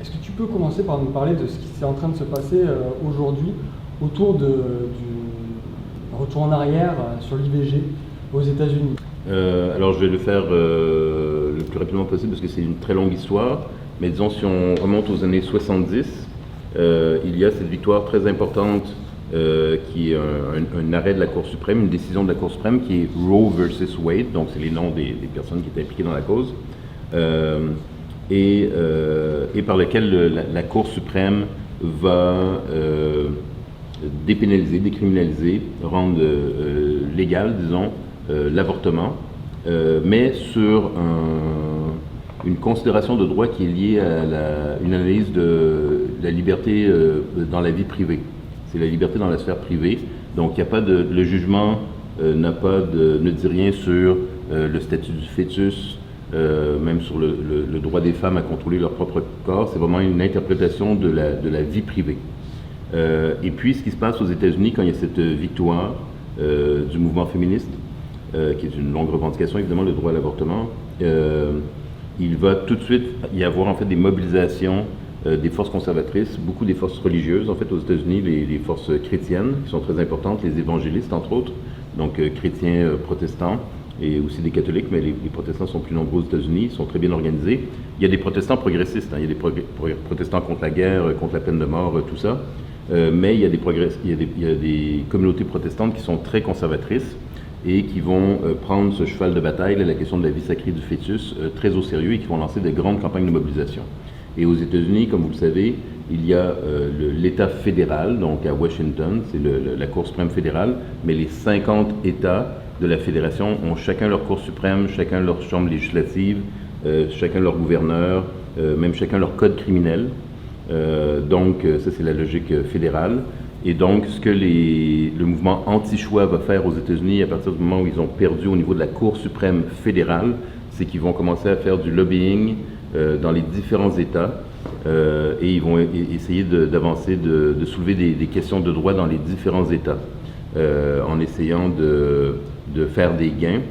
Est-ce que tu peux commencer par nous parler de ce qui est en train de se passer aujourd'hui autour du retour en arrière sur l'IVG aux États-Unis? Alors je vais le faire le plus rapidement possible parce que c'est une très longue histoire, mais disons si on remonte aux années 70, il y a cette victoire très importante qui est un arrêt de la Cour suprême, une décision de la Cour suprême qui est Roe versus Wade, donc c'est les noms des personnes qui étaient impliquées dans la cause, et par lequel la Cour suprême va dépénaliser, décriminaliser, rendre légal, disons, l'avortement, mais sur une considération de droit qui est liée à une analyse de la liberté dans la vie privée. C'est la liberté dans la sphère privée. Donc, il n'y a pas le jugement ne dit rien sur le statut du fœtus, même sur le droit des femmes à contrôler leur propre corps. C'est vraiment une interprétation de la vie privée. Et puis, ce qui se passe aux États-Unis quand il y a cette victoire du mouvement féministe, qui est une longue revendication, évidemment, le droit à l'avortement, il va tout de suite y avoir en fait des mobilisations des forces conservatrices, beaucoup des forces religieuses, en fait, aux États-Unis, les forces chrétiennes, qui sont très importantes, les évangélistes, entre autres, donc chrétiens protestants, et aussi des catholiques, mais les protestants sont plus nombreux aux États-Unis, ils sont très bien organisés. Il y a des protestants progressistes, hein, il y a des protestants contre la guerre, contre la peine de mort, tout ça, mais il y a des communautés protestantes qui sont très conservatrices, et qui vont prendre ce cheval de bataille, la question de la vie sacrée du fœtus, très au sérieux et qui vont lancer des grandes campagnes de mobilisation. Et aux États-Unis, comme vous le savez, il y a l'État fédéral, donc à Washington, c'est la Cour suprême fédérale, mais les 50 États de la fédération ont chacun leur Cour suprême, chacun leur chambre législative, chacun leur gouverneur, même chacun leur code criminel. Donc ça c'est la logique fédérale. Et donc, ce que le mouvement anti-choix va faire aux États-Unis à partir du moment où ils ont perdu au niveau de la Cour suprême fédérale, c'est qu'ils vont commencer à faire du lobbying dans les différents États et ils vont essayer d'avancer, de soulever des questions de droit dans les différents États en essayant de faire des gains.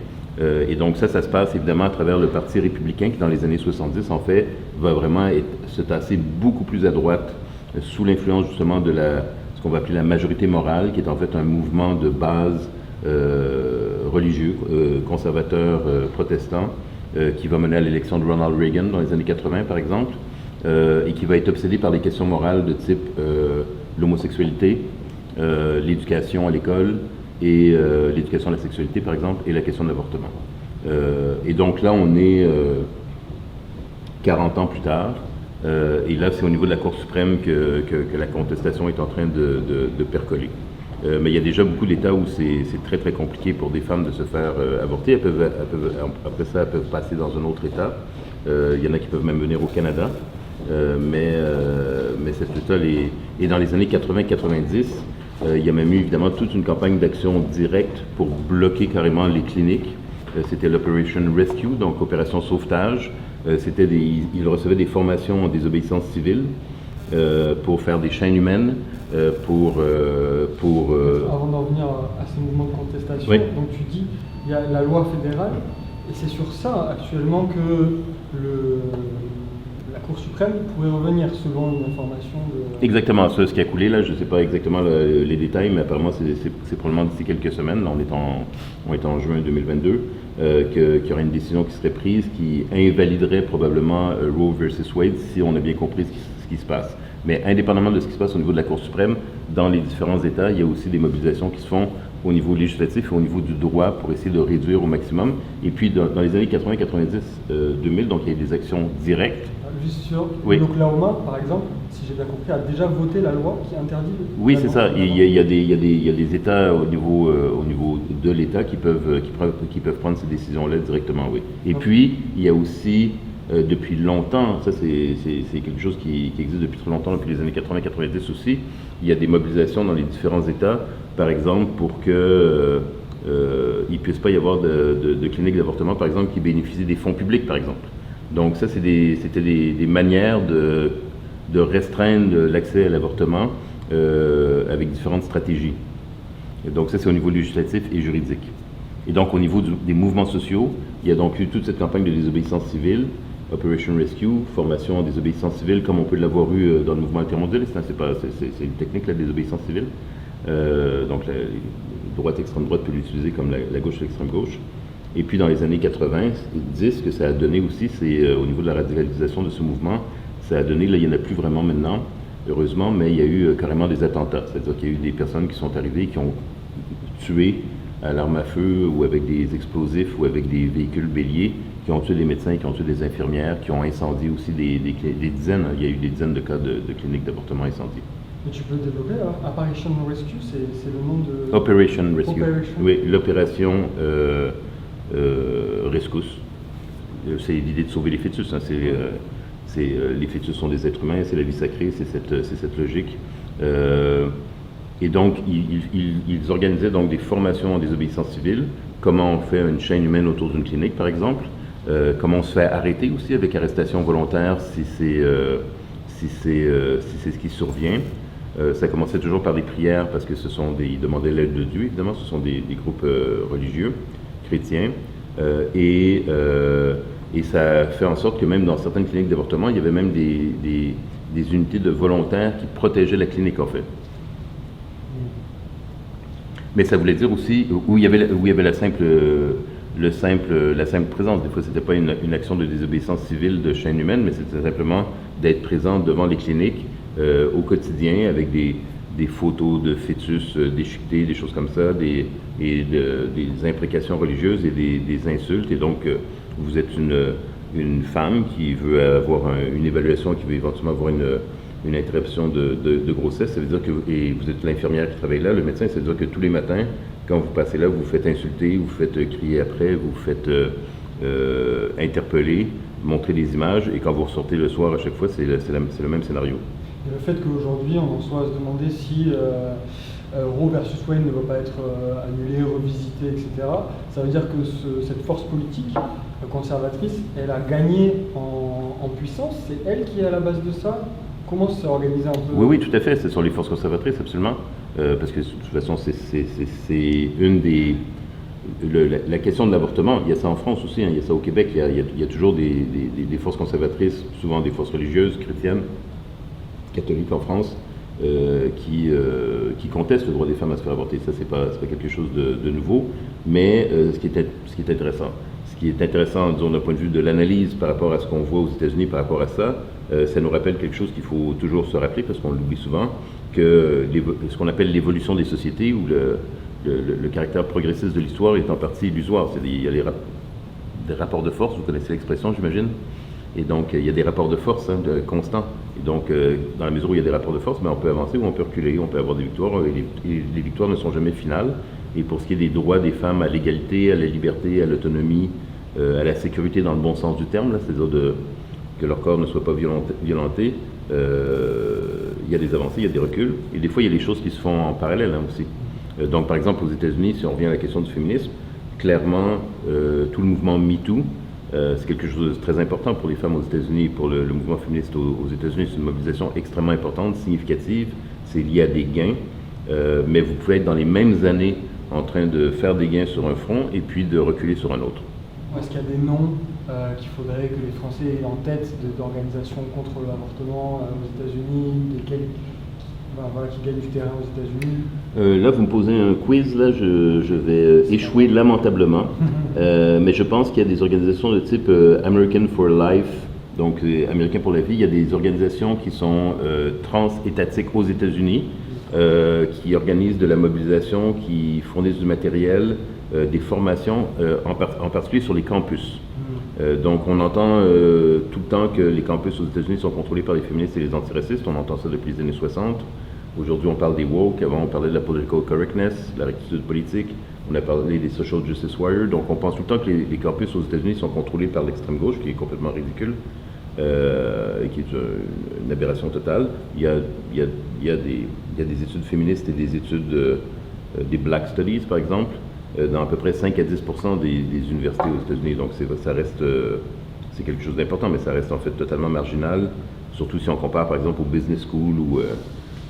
Et donc ça se passe évidemment à travers le Parti républicain qui, dans les années 70, en fait, va vraiment se tasser beaucoup plus à droite sous l'influence justement de ce qu'on va appeler la majorité morale, qui est en fait un mouvement de base religieux, conservateur, protestant, qui va mener à l'élection de Ronald Reagan dans les années 80, par exemple, et qui va être obsédé par des questions morales de type l'homosexualité, l'éducation à l'école, et l'éducation à la sexualité, par exemple, et la question de l'avortement. Et donc là, on est 40 ans plus tard, et là, c'est au niveau de la Cour suprême que la contestation est en train de percoler. Mais il y a déjà beaucoup d'États où c'est très très compliqué pour des femmes de se faire avorter. Après ça, elles peuvent passer dans un autre État. Il y en a qui peuvent même venir au Canada. Mais cet État, et dans les années 80-90, il y a même eu évidemment toute une campagne d'action directe pour bloquer carrément les cliniques. C'était l'Operation Rescue, donc opération sauvetage. Ils recevaient des formations en désobéissance civile pour faire des chaînes humaines, Avant d'en venir à ces mouvements de contestation, oui. Donc tu dis il y a la loi fédérale, et c'est sur ça actuellement que la Cour suprême pourrait revenir selon une information de... Exactement, ça, ce qui a coulé là, je ne sais pas exactement les détails, mais apparemment c'est probablement d'ici quelques semaines, là, on est en juin 2022, qu'il y aura une décision qui serait prise qui invaliderait probablement Roe versus Wade si on a bien compris ce qui se passe. Mais indépendamment de ce qui se passe au niveau de la Cour suprême, dans les différents États, il y a aussi des mobilisations qui se font au niveau législatif et au niveau du droit pour essayer de réduire au maximum. Et puis dans les années 80, 90, 2000, donc il y a des actions directes. Juste sûr, Oui. l'Oklahoma, par exemple, si j'ai bien compris, a déjà voté la loi qui interdit... Oui, c'est ça. Il y a des États au niveau de l'État qui peuvent prendre ces décisions-là directement, oui. Et puis, il y a aussi, depuis longtemps, ça c'est quelque chose qui existe depuis très longtemps, depuis les années 80-90 aussi, il y a des mobilisations dans les différents États, par exemple, pour que il ne puisse pas y avoir de cliniques d'avortement, par exemple, qui bénéficient des fonds publics, par exemple. Donc ça, c'était des manières de restreindre l'accès à l'avortement avec différentes stratégies. Et donc ça, c'est au niveau législatif et juridique. Et donc au niveau des mouvements sociaux, il y a donc eu toute cette campagne de désobéissance civile Operation Rescue, formation en désobéissance civile, comme on peut l'avoir eu dans le mouvement intermondialiste. Hein, c'est une technique, la désobéissance civile. Donc la droite, extrême droite peut l'utiliser comme la gauche et l'extrême gauche. Et puis dans les années 90, ce que ça a donné aussi, c'est au niveau de la radicalisation de ce mouvement, ça a donné, là il n'y en a plus vraiment maintenant, heureusement, mais il y a eu carrément des attentats. C'est-à-dire qu'il y a eu des personnes qui sont arrivées, qui ont tué à l'arme à feu ou avec des explosifs ou avec des véhicules béliers, qui ont tué des médecins, qui ont tué des infirmières, qui ont incendié aussi des dizaines, il y a eu des dizaines de cas de cliniques d'avortement incendiées. Mais tu peux le développer, hein? Apparition Rescue, c'est le nom de... Operation Rescue. Operation. Oui, l'opération Rescousse. C'est l'idée de sauver les fœtus. Hein. Les fœtus sont des êtres humains, c'est la vie sacrée, c'est cette logique. Et donc, ils organisaient donc des formations en désobéissance civile, comment on fait une chaîne humaine autour d'une clinique, par exemple, comment on se fait arrêter aussi avec arrestation volontaire si c'est ce qui survient. Ça commençait toujours par des prières parce que ils demandaient l'aide de Dieu, évidemment, ce sont des groupes religieux, chrétiens, et ça fait en sorte que même dans certaines cliniques d'avortement, il y avait même des unités de volontaires qui protégeaient la clinique, en fait. Mais ça voulait dire aussi où il y avait la simple présence. Des fois, c'était pas une action de désobéissance civile de chaîne humaine, mais c'était simplement d'être présent devant les cliniques au quotidien avec des photos de fœtus déchiquetés, des choses comme ça, des imprécations religieuses et des insultes. Et donc, vous êtes une femme qui veut avoir une évaluation, qui veut éventuellement avoir une interruption de grossesse. Ça veut dire que vous êtes l'infirmière qui travaille là, le médecin, ça veut dire que tous les matins, quand vous passez là, vous vous faites insulter, vous vous faites crier après, vous vous faites interpeller, montrer des images, et quand vous ressortez le soir, à chaque fois, c'est le même scénario. Et le fait qu'aujourd'hui, on en soit à se demander si Roe versus Wade ne va pas être annulé, revisité, etc., ça veut dire que cette force politique conservatrice, elle a gagné en puissance. C'est elle qui est à la base de ça. Comment c'est organisé un peu? Oui, tout à fait. C'est sur les forces conservatrices, absolument. Parce que de toute façon, c'est une des... la question de l'avortement, il y a ça en France aussi, hein, il y a ça au Québec, il y a toujours des forces conservatrices, souvent des forces religieuses, chrétiennes, catholiques en France, qui contestent le droit des femmes à se faire avorter. Ça, c'est pas quelque chose de nouveau, mais ce qui est intéressant, disons, d'un point de vue de l'analyse par rapport à ce qu'on voit aux États-Unis par rapport à ça, ça nous rappelle quelque chose qu'il faut toujours se rappeler, parce qu'on l'oublie souvent, que ce qu'on appelle l'évolution des sociétés, ou le caractère progressiste de l'histoire est en partie illusoire. Il y a des rapports de force, vous connaissez l'expression, j'imagine. Et donc, il y a des rapports de force constants. Et donc, dans la mesure où il y a des rapports de force, on peut avancer ou on peut reculer, on peut avoir des victoires, et les victoires ne sont jamais finales. Et pour ce qui est des droits des femmes à l'égalité, à la liberté, à l'autonomie, à la sécurité dans le bon sens du terme, c'est-à-dire que leur corps ne soit pas violenté, il y a des avancées, il y a des reculs. Et des fois, il y a des choses qui se font en parallèle aussi. Donc, par exemple, aux États-Unis, si on revient à la question du féminisme, clairement, tout le mouvement MeToo, c'est quelque chose de très important pour les femmes aux États-Unis, pour le mouvement féministe aux États-Unis. C'est une mobilisation extrêmement importante, significative, c'est lié à des gains, mais vous pouvez être dans les mêmes années en train de faire des gains sur un front et puis de reculer sur un autre. Est-ce qu'il y a des noms qu'il faudrait que les Français aient en tête d'organisations contre l'avortement aux États-Unis, desquelles qui gagnent du terrain aux États-Unis? Là, vous me posez un quiz, là, je vais échouer lamentablement. Mais je pense qu'il y a des organisations de type American for Life, donc Américain pour la vie. Il y a des organisations qui sont trans-étatiques aux États-Unis, qui organisent de la mobilisation, qui fournissent du matériel, des formations, en particulier sur les campus. Donc on entend tout le temps que les campus aux États-Unis sont contrôlés par les féministes et les antiracistes. On entend ça depuis les années 60. Aujourd'hui, on parle des woke. Avant, on parlait de la political correctness, de la rectitude politique. On a parlé des social justice warriors. Donc on pense tout le temps que les campus aux États-Unis sont contrôlés par l'extrême gauche, qui est complètement ridicule, et qui est une aberration totale. Il y a des études féministes et des études des Black Studies, par exemple, dans à peu près 5 à 10% des universités aux États-Unis. Donc ça reste, c'est quelque chose d'important, mais ça reste en fait totalement marginal, surtout si on compare par exemple au business school ou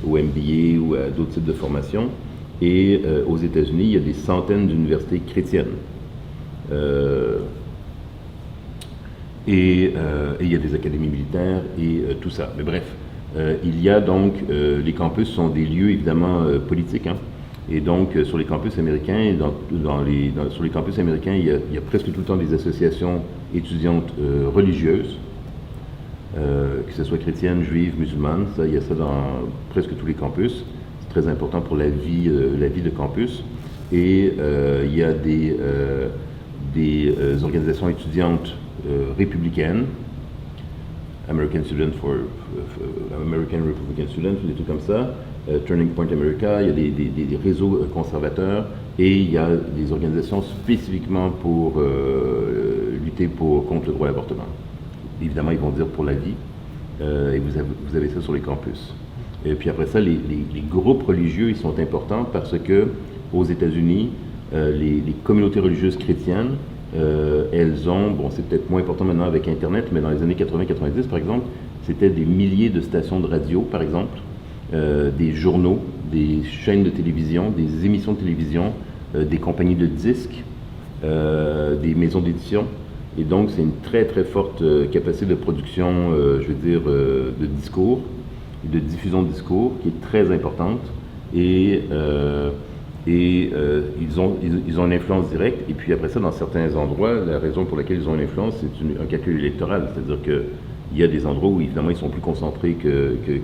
au MBA ou à d'autres types de formations. Et aux États-Unis, il y a des centaines d'universités chrétiennes. et il y a des académies militaires et tout ça. Mais bref, il y a donc, les campus sont des lieux évidemment politiques, hein. Et donc sur les campus américains, sur les campus américains, il y a presque tout le temps des associations étudiantes religieuses, que ce soit chrétiennes, juives, musulmanes. Ça, il y a ça dans presque tous les campus. C'est très important pour la vie de campus. Et il y a des organisations étudiantes républicaines, American Republican Students, des trucs comme ça, Turning Point America, il y a des réseaux conservateurs et il y a des organisations spécifiquement pour lutter contre le droit à l'avortement. Évidemment, ils vont dire pour la vie, et vous avez ça sur les campus. Et puis après ça, les groupes religieux, ils sont importants parce que aux États-Unis, les communautés religieuses chrétiennes, elles ont, bon, c'est peut-être moins important maintenant avec Internet, mais dans les années 80-90, par exemple, c'était des milliers de stations de radio, par exemple, des journaux, des chaînes de télévision, des émissions de télévision, des compagnies de disques, des maisons d'édition. Et donc, c'est une très, très forte capacité de production, je veux dire, de discours, de diffusion de discours, qui est très importante. Et ils ont une influence directe. Et puis après ça, dans certains endroits, la raison pour laquelle ils ont une influence, c'est un calcul électoral. C'est-à-dire qu'il y a des endroits où, évidemment, ils sont plus concentrés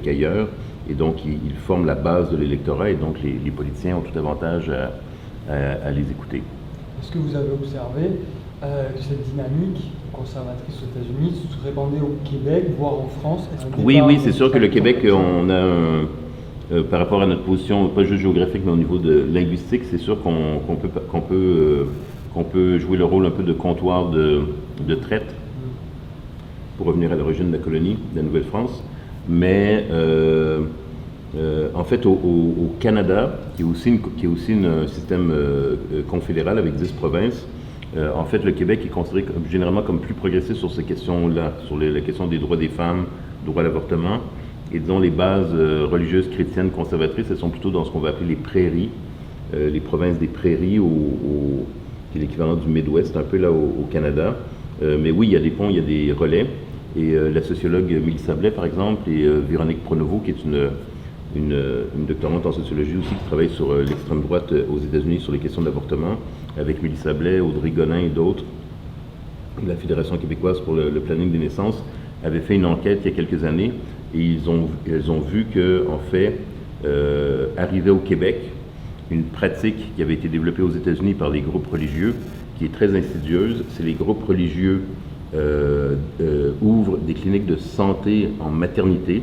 qu'ailleurs. Et donc, ils forment la base de l'électorat. Et donc, les politiciens ont tout avantage à les écouter. Est-ce que vous avez observé que cette dynamique conservatrice aux États-Unis se répandait au Québec, voire en France? Oui, c'est sûr que le Québec, on a par rapport à notre position, pas juste géographique, mais au niveau de linguistique, c'est sûr qu'on peut jouer le rôle un peu de comptoir de traite, pour revenir à l'origine de la colonie, de la Nouvelle-France. Mais en fait, au Canada, qui est aussi un système confédéral avec 10 provinces, en fait, le Québec est considéré généralement comme plus progressiste sur ces questions-là, sur la question des droits des femmes, droit à l'avortement. Et disons, les bases religieuses chrétiennes conservatrices, elles sont plutôt dans ce qu'on va appeler les prairies, les provinces des prairies, qui est l'équivalent du Midwest, un peu là au Canada. Mais oui, il y a des ponts, il y a des relais. Et la sociologue Mélissa Blais, par exemple, et Véronique Pronovo, qui est une doctorante en sociologie aussi, qui travaille sur l'extrême droite aux États-Unis sur les questions d'avortement, avec Mélissa Blais, Audrey Gonin et d'autres, la Fédération québécoise pour le planning des naissances, avait fait une enquête il y a quelques années, et elles ont vu que, en fait, arrivait au Québec une pratique qui avait été développée aux États-Unis par les groupes religieux, qui est très insidieuse. C'est les groupes religieux ouvrent des cliniques de santé en maternité,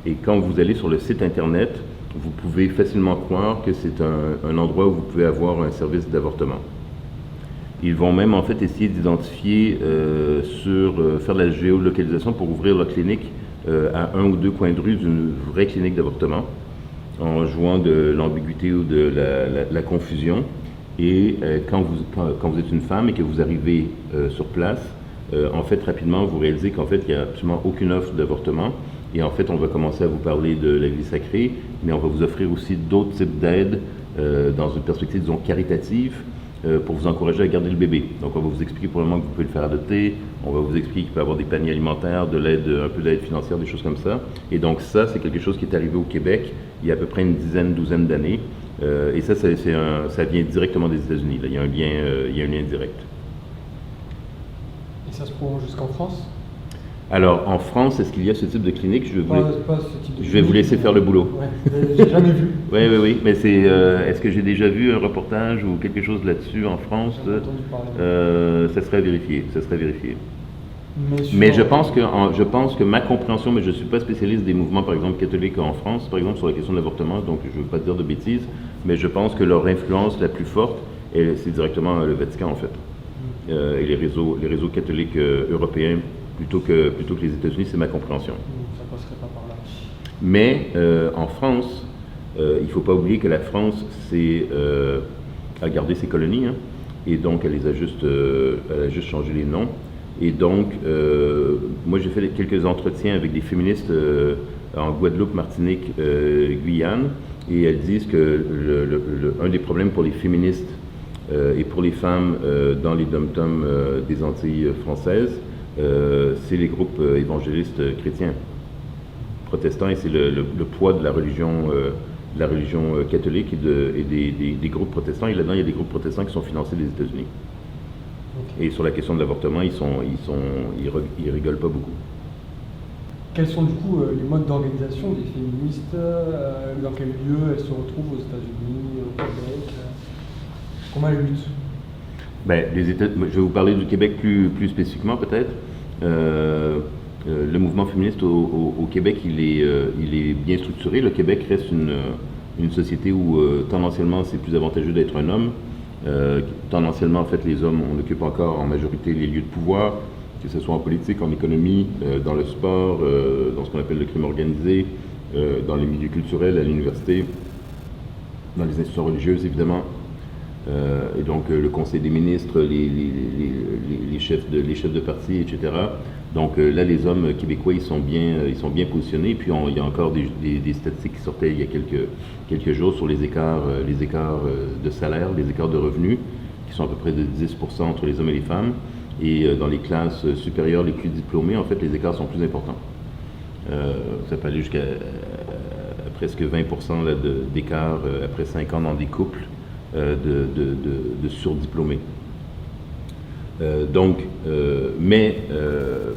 et quand vous allez sur le site internet, vous pouvez facilement croire que c'est un endroit où vous pouvez avoir un service d'avortement. Ils vont même en fait essayer d'identifier, faire de la géolocalisation pour ouvrir leur clinique à 1 ou 2 coins de rue d'une vraie clinique d'avortement, en jouant de l'ambiguïté ou de la confusion. Et quand vous êtes une femme et que vous arrivez sur place, en fait, rapidement, vous réalisez qu'en fait, il n'y a absolument aucune offre d'avortement. Et en fait, on va commencer à vous parler de la vie sacrée, mais on va vous offrir aussi d'autres types d'aides dans une perspective, disons, caritative, pour vous encourager à garder le bébé. Donc, on va vous expliquer pour le moment que vous pouvez le faire adopter, on va vous expliquer qu'il peut y avoir des paniers alimentaires, de l'aide, un peu d'aide financière, des choses comme ça. Et donc, ça, c'est quelque chose qui est arrivé au Québec il y a à peu près une douzaine d'années. Et ça vient directement des États-Unis. Là. Il y a un lien direct. Et ça se prolonge jusqu'en France? Alors, en France, est-ce qu'il y a ce type de clinique? Pas ce type de je vais vous laisser faire le boulot. Ouais, j'ai jamais vu. Oui. Mais est-ce que j'ai déjà vu un reportage ou quelque chose là-dessus en France? Ça serait à vérifier. Mais je pense que ma compréhension, mais je ne suis pas spécialiste des mouvements, par exemple, catholiques en France, par exemple, sur la question de l'avortement, donc je ne veux pas dire de bêtises, mais je pense que leur influence la plus forte, c'est directement le Vatican, en fait. Et les réseaux catholiques européens, plutôt que les États-Unis, c'est ma compréhension. Ça passerait pas par là. Mais en France, il ne faut pas oublier que la France a gardé ses colonies, hein, et donc elle a juste changé les noms. Et donc, moi j'ai fait quelques entretiens avec des féministes en Guadeloupe, Martinique, Guyane, et elles disent que un des problèmes pour les féministes et pour les femmes dans les dom-toms des Antilles françaises, c'est les groupes évangélistes chrétiens, protestants, et c'est le poids de la religion catholique et des groupes protestants. Et là-dedans, il y a des groupes protestants qui sont financés des États-Unis. Okay. Et sur la question de l'avortement, ils rigolent pas beaucoup. Quels sont du coup les modes d'organisation des féministes? Dans quel lieu elles se retrouvent aux États-Unis, au Québec? Comment elles luttent? Je vais vous parler du Québec plus spécifiquement peut-être. Le mouvement féministe au Québec, il est bien structuré. Le Québec reste une société où tendanciellement c'est plus avantageux d'être un homme. Tendanciellement, en fait, les hommes, on occupe encore en majorité les lieux de pouvoir, que ce soit en politique, en économie, dans le sport, dans ce qu'on appelle le crime organisé, dans les milieux culturels, à l'université, dans les institutions religieuses, évidemment. Et donc le conseil des ministres, les chefs de parti, etc. Donc là, les hommes québécois, ils sont bien positionnés. Et puis il y a encore des statistiques qui sortaient il y a quelques jours sur les écarts de salaire, les écarts de revenus, qui sont à peu près de 10% entre les hommes et les femmes. Et dans les classes supérieures les plus diplômées, en fait, les écarts sont plus importants. Ça peut aller jusqu'à presque 20% d'écart après 5 ans dans des couples de surdiplômés.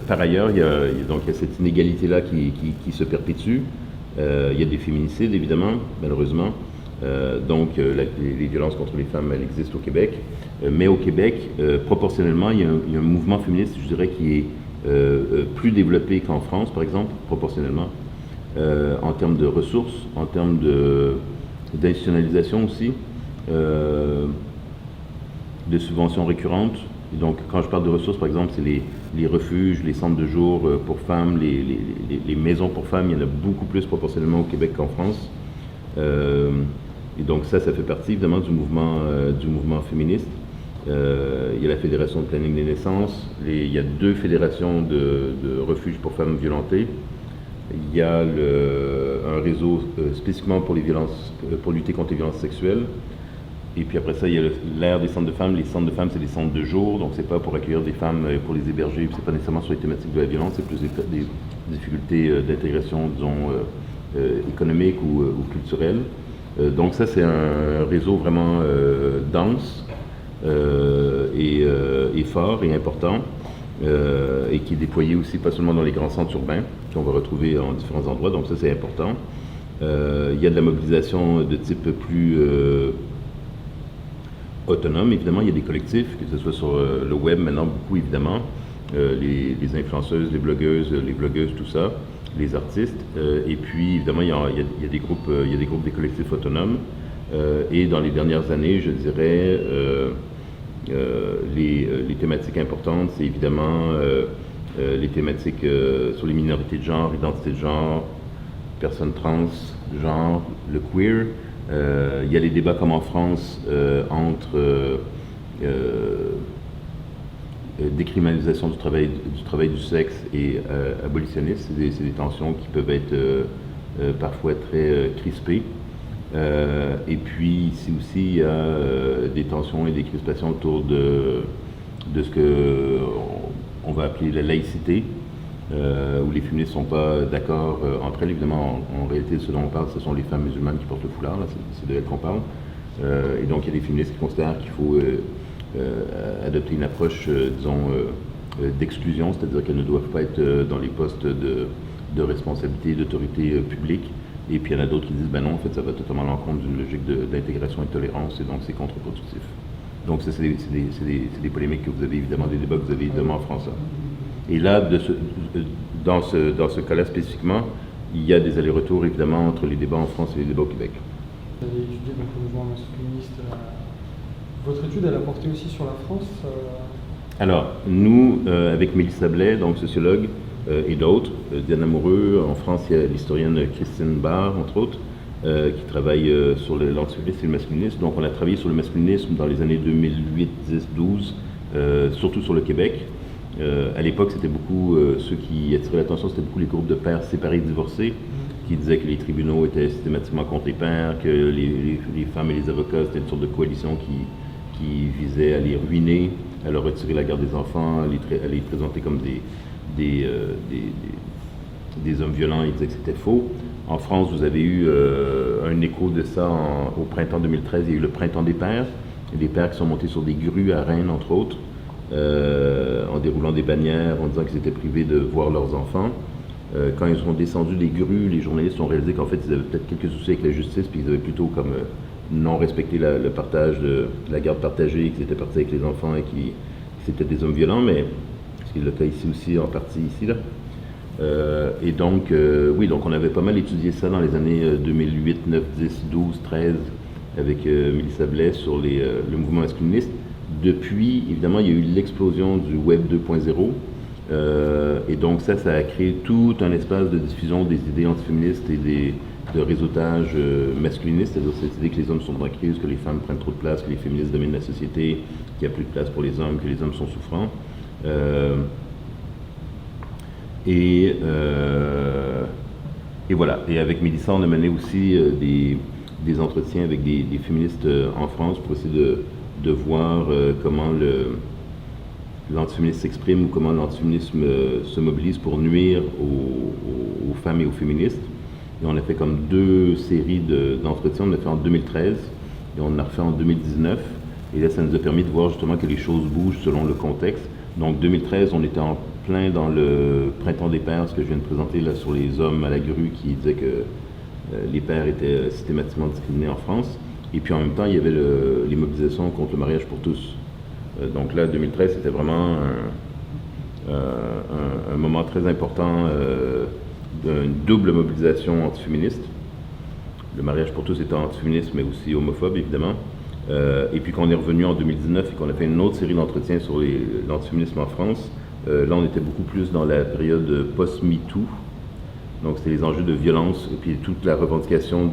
Par ailleurs, il y a cette inégalité-là qui se perpétue. Il y a des féminicides, évidemment, malheureusement. Les violences contre les femmes, elles existent au Québec. Mais au Québec, proportionnellement, il y a un mouvement féministe, je dirais, qui est plus développé qu'en France, par exemple, proportionnellement, en termes de ressources, en termes d'institutionnalisation aussi, de subventions récurrentes. Et donc, quand je parle de ressources, par exemple, c'est les refuges, les centres de jour pour femmes, les maisons pour femmes. Il y en a beaucoup plus proportionnellement au Québec qu'en France. Et donc ça fait partie évidemment du mouvement féministe. Il y a la Fédération de planning des naissances. Il y a 2 fédérations de refuges pour femmes violentées. Il y a un réseau spécifiquement pour lutter contre les violences sexuelles. Et puis après ça, il y a l'ère des centres de femmes. Les centres de femmes, c'est des centres de jour, donc c'est pas pour accueillir des femmes, pour les héberger, c'est pas nécessairement sur les thématiques de la violence, c'est plus des difficultés d'intégration, disons, économiques ou culturelles. Donc ça, c'est un réseau vraiment dense et fort et important, et qui est déployé aussi pas seulement dans les grands centres urbains, qu'on va retrouver en différents endroits, donc ça c'est important. Il y a de la mobilisation de type plus autonome, évidemment, il y a des collectifs, que ce soit sur le web maintenant, beaucoup évidemment, les influenceuses, les blogueuses, tout ça, les artistes, et puis évidemment il y a des groupes, des collectifs autonomes, et dans les dernières années, je dirais, les thématiques importantes, c'est évidemment les thématiques sur les minorités de genre, identité de genre, personnes trans, genre, le queer. Il y a les débats comme en France entre décriminalisation du travail du sexe et abolitionniste. C'est des tensions qui peuvent être parfois très crispées. Et puis ici aussi, il y a des tensions et des crispations autour de ce que on va appeler la laïcité, où les féministes ne sont pas d'accord entre elles. Évidemment, en réalité, ce dont on parle, ce sont les femmes musulmanes qui portent le foulard, là, c'est de elles qu'on parle. Et donc, il y a des féministes qui considèrent qu'il faut adopter une approche, d'exclusion, c'est-à-dire qu'elles ne doivent pas être dans les postes de responsabilité, d'autorité publique. Et puis, il y en a d'autres qui disent, ben non, en fait, ça va totalement à l'encontre d'une logique d'intégration et de tolérance, et donc c'est contre-productif. Donc, ça, c'est des polémiques que vous avez, évidemment, des débats que vous avez évidemment en France. Et là, dans ce cas-là spécifiquement, il y a des allers-retours, évidemment, entre les débats en France et les débats au Québec. Vous avez étudié donc, le mouvement masculiniste. Votre étude, elle a porté aussi sur la France Alors, nous, avec Mélissa Blais, donc sociologue, et d'autres, Diane Amoureux, en France, il y a l'historienne Christine Barr, entre autres, qui travaille sur l'antisémitisme et le masculinisme. Donc, on a travaillé sur le masculinisme dans les années 2008, 10, 12, surtout sur le Québec. À l'époque, c'était beaucoup, ceux qui attiraient l'attention, c'était beaucoup les groupes de pères séparés, divorcés, qui disaient que les tribunaux étaient systématiquement contre les pères, que les femmes et les avocats, c'était une sorte de coalition qui visait à les ruiner, elle a retiré la garde des enfants, elle les présentait comme des hommes violents, il disait que c'était faux. En France, vous avez eu un écho de ça au printemps 2013, il y a eu le printemps des pères, des pères qui sont montés sur des grues à Rennes, entre autres, en déroulant des bannières, en disant qu'ils étaient privés de voir leurs enfants. Quand ils sont descendus des grues, les journalistes ont réalisé qu'en fait, ils avaient peut-être quelques soucis avec la justice, puis ils avaient plutôt comme non respecté le partage de la garde partagée, qu'ils étaient partis avec les enfants et que c'était des hommes violents, mais ce qui est le cas ici aussi, en partie ici, là. Et donc, oui, donc on avait pas mal étudié ça dans les années 2008, 9, 10, 12, 13, avec Mélissa Blais sur le mouvement masculiniste. Depuis, évidemment, il y a eu l'explosion du Web 2.0. Et donc ça a créé tout un espace de diffusion des idées antiféministes et de réseautage masculiniste, c'est-à-dire cette idée que les hommes sont en crise, que les femmes prennent trop de place, que les féministes dominent la société, qu'il n'y a plus de place pour les hommes, que les hommes sont souffrants. Et voilà. Et avec Mélissa, on a mené aussi des entretiens avec des féministes en France pour essayer de voir comment l'antiféminisme s'exprime ou comment l'antiféminisme se mobilise pour nuire aux femmes et aux féministes. Et on a fait comme 2 séries d'entretiens. On a fait en 2013 et on en a refait en 2019. Et là, ça nous a permis de voir justement que les choses bougent selon le contexte. Donc 2013, on était en plein dans le printemps des pères, ce que je viens de présenter là sur les hommes à la grue qui disaient que les pères étaient systématiquement discriminés en France. Et puis en même temps, il y avait les mobilisations contre le mariage pour tous. Donc là, 2013, c'était vraiment un moment très important d'une double mobilisation antiféministe. Le mariage pour tous était antiféministe, mais aussi homophobe, évidemment. Et puis quand on est revenu en 2019 et qu'on a fait une autre série d'entretiens sur l'antiféminisme en France, là, on était beaucoup plus dans la période post-MeToo. Donc c'était les enjeux de violence et puis toute la revendication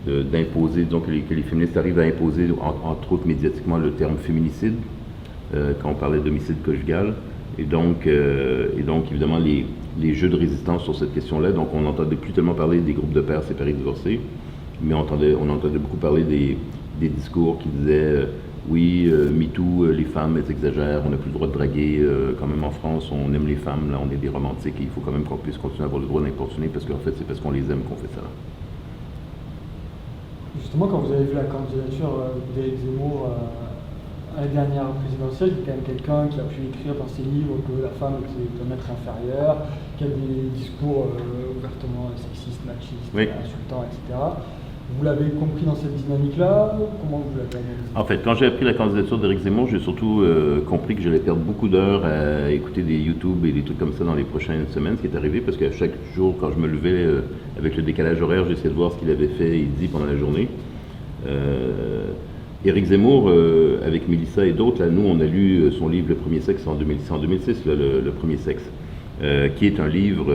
d'imposer, donc que les féministes arrivent à imposer, entre autres médiatiquement, le terme féminicide, quand on parlait d'homicide conjugal. Et donc évidemment, les jeux de résistance sur cette question-là. Donc on n'entendait plus tellement parler des groupes de pères séparés divorcés, mais on entendait beaucoup parler des discours qui disaient oui, MeToo, les femmes, elles exagèrent, on n'a plus le droit de draguer, quand même en France, on aime les femmes, là on est des romantiques, et il faut quand même qu'on puisse continuer à avoir le droit d'importuner, parce qu'en fait c'est parce qu'on les aime qu'on fait ça. Justement, quand vous avez vu la candidature d'Éric Zemmour à la dernière présidentielle, il y a quand même quelqu'un qui a pu écrire dans ses livres que la femme était un être inférieur, qui a des discours ouvertement sexistes, machistes, oui, insultants, etc. Vous l'avez compris dans cette dynamique-là? Comment vous l'avez analysé? En fait, quand j'ai appris la candidature d'Éric Zemmour, j'ai surtout compris que j'allais perdre beaucoup d'heures à écouter des YouTube et des trucs comme ça dans les prochaines semaines, ce qui est arrivé, parce qu'à chaque jour, quand je me levais avec le décalage horaire, j'essayais de voir ce qu'il avait fait et dit pendant la journée. Éric Zemmour, avec Mélissa et d'autres, là, nous, on a lu son livre Le Premier Sexe en 2006, là, le Premier Sexe, qui est un livre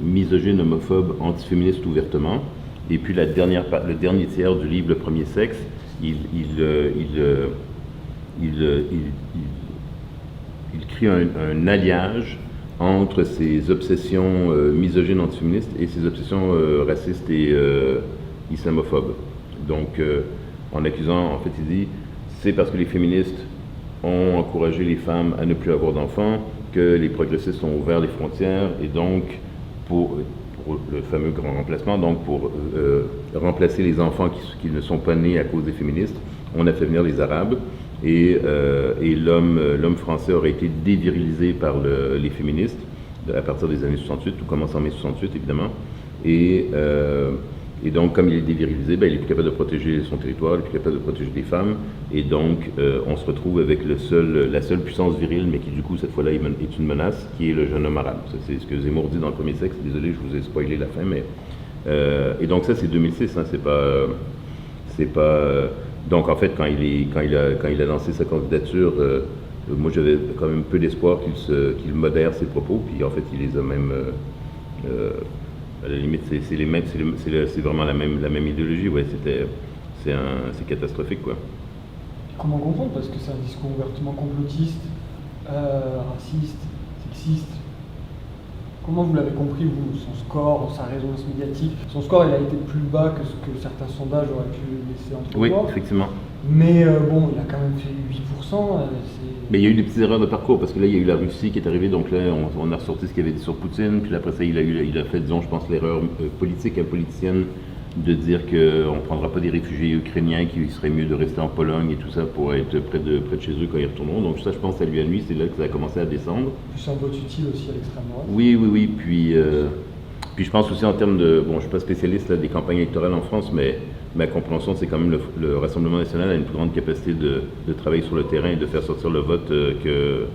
misogyne, homophobe, antiféministe ouvertement. Et puis le dernier tiers du livre Le Premier Sexe, il crée un alliage entre ses obsessions misogynes antiféministes et ses obsessions racistes et islamophobes. Donc, en accusant, en fait, il dit, c'est parce que les féministes ont encouragé les femmes à ne plus avoir d'enfants que les progressistes ont ouvert les frontières, et donc, pour le fameux grand remplacement, donc pour remplacer les enfants qui ne sont pas nés à cause des féministes, on a fait venir les Arabes, et l'homme français aurait été dévirilisé par les féministes à partir des années 68, tout commence en mai 68 évidemment, et donc, comme il est dévirilisé, il est plus capable de protéger son territoire, il est plus capable de protéger les femmes, et donc on se retrouve avec la seule puissance virile, mais qui du coup cette fois-là est une menace, qui est le jeune homme arabe. Ça, c'est ce que Zemmour dit dans Le Premier Sexe. Désolé, je vous ai spoilé la fin, mais et donc ça c'est 2006, hein, c'est pas. Donc en fait quand il a lancé sa candidature, moi j'avais quand même peu d'espoir qu'il modère ses propos, puis en fait il les a même. À la limite, c'est vraiment la même idéologie, ouais, c'est catastrophique, quoi. Comment comprendre? Parce que c'est un discours ouvertement complotiste, raciste, sexiste. Comment vous l'avez compris, vous, son score, sa résonance médiatique? Son score, il a été plus bas que ce que certains sondages auraient pu laisser entrevoir. Oui, effectivement. Mais bon, il a quand même fait 8%. Mais il y a eu des petites erreurs de parcours, parce que là, il y a eu la Russie qui est arrivée, donc là, on a ressorti ce qu'il y avait dit sur Poutine, puis après ça, il a fait, disons, je pense, l'erreur politique et politicienne de dire qu'on ne prendra pas des réfugiés ukrainiens, qu'il serait mieux de rester en Pologne et tout ça pour être près de chez eux quand ils retourneront. Donc ça, je pense, ça lui a nuit, c'est là que ça a commencé à descendre. Plus un vote utile aussi à l'extrême droite. Oui. Puis je pense aussi en termes de... Bon, je ne suis pas spécialiste là, des campagnes électorales en France, mais ma compréhension, c'est quand même le Rassemblement national a une plus grande capacité de travailler sur le terrain et de faire sortir le vote que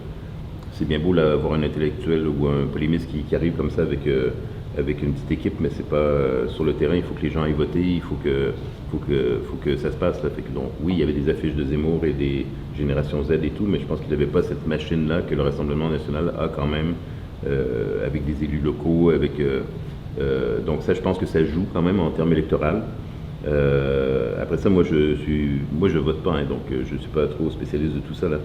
c'est bien beau d'avoir un intellectuel ou un polémiste qui arrive comme ça avec une petite équipe, mais c'est pas sur le terrain. Il faut que les gens aillent voter, il faut que ça se passe. Là. Fait que, donc, oui, il y avait des affiches de Zemmour et des Génération Z et tout, mais je pense qu'il n'avait pas cette machine-là que le Rassemblement national a quand même, avec des élus locaux, donc ça, je pense que ça joue quand même en termes électoraux. Après ça, moi je vote pas, hein, donc je ne suis pas trop spécialiste de tout ça là.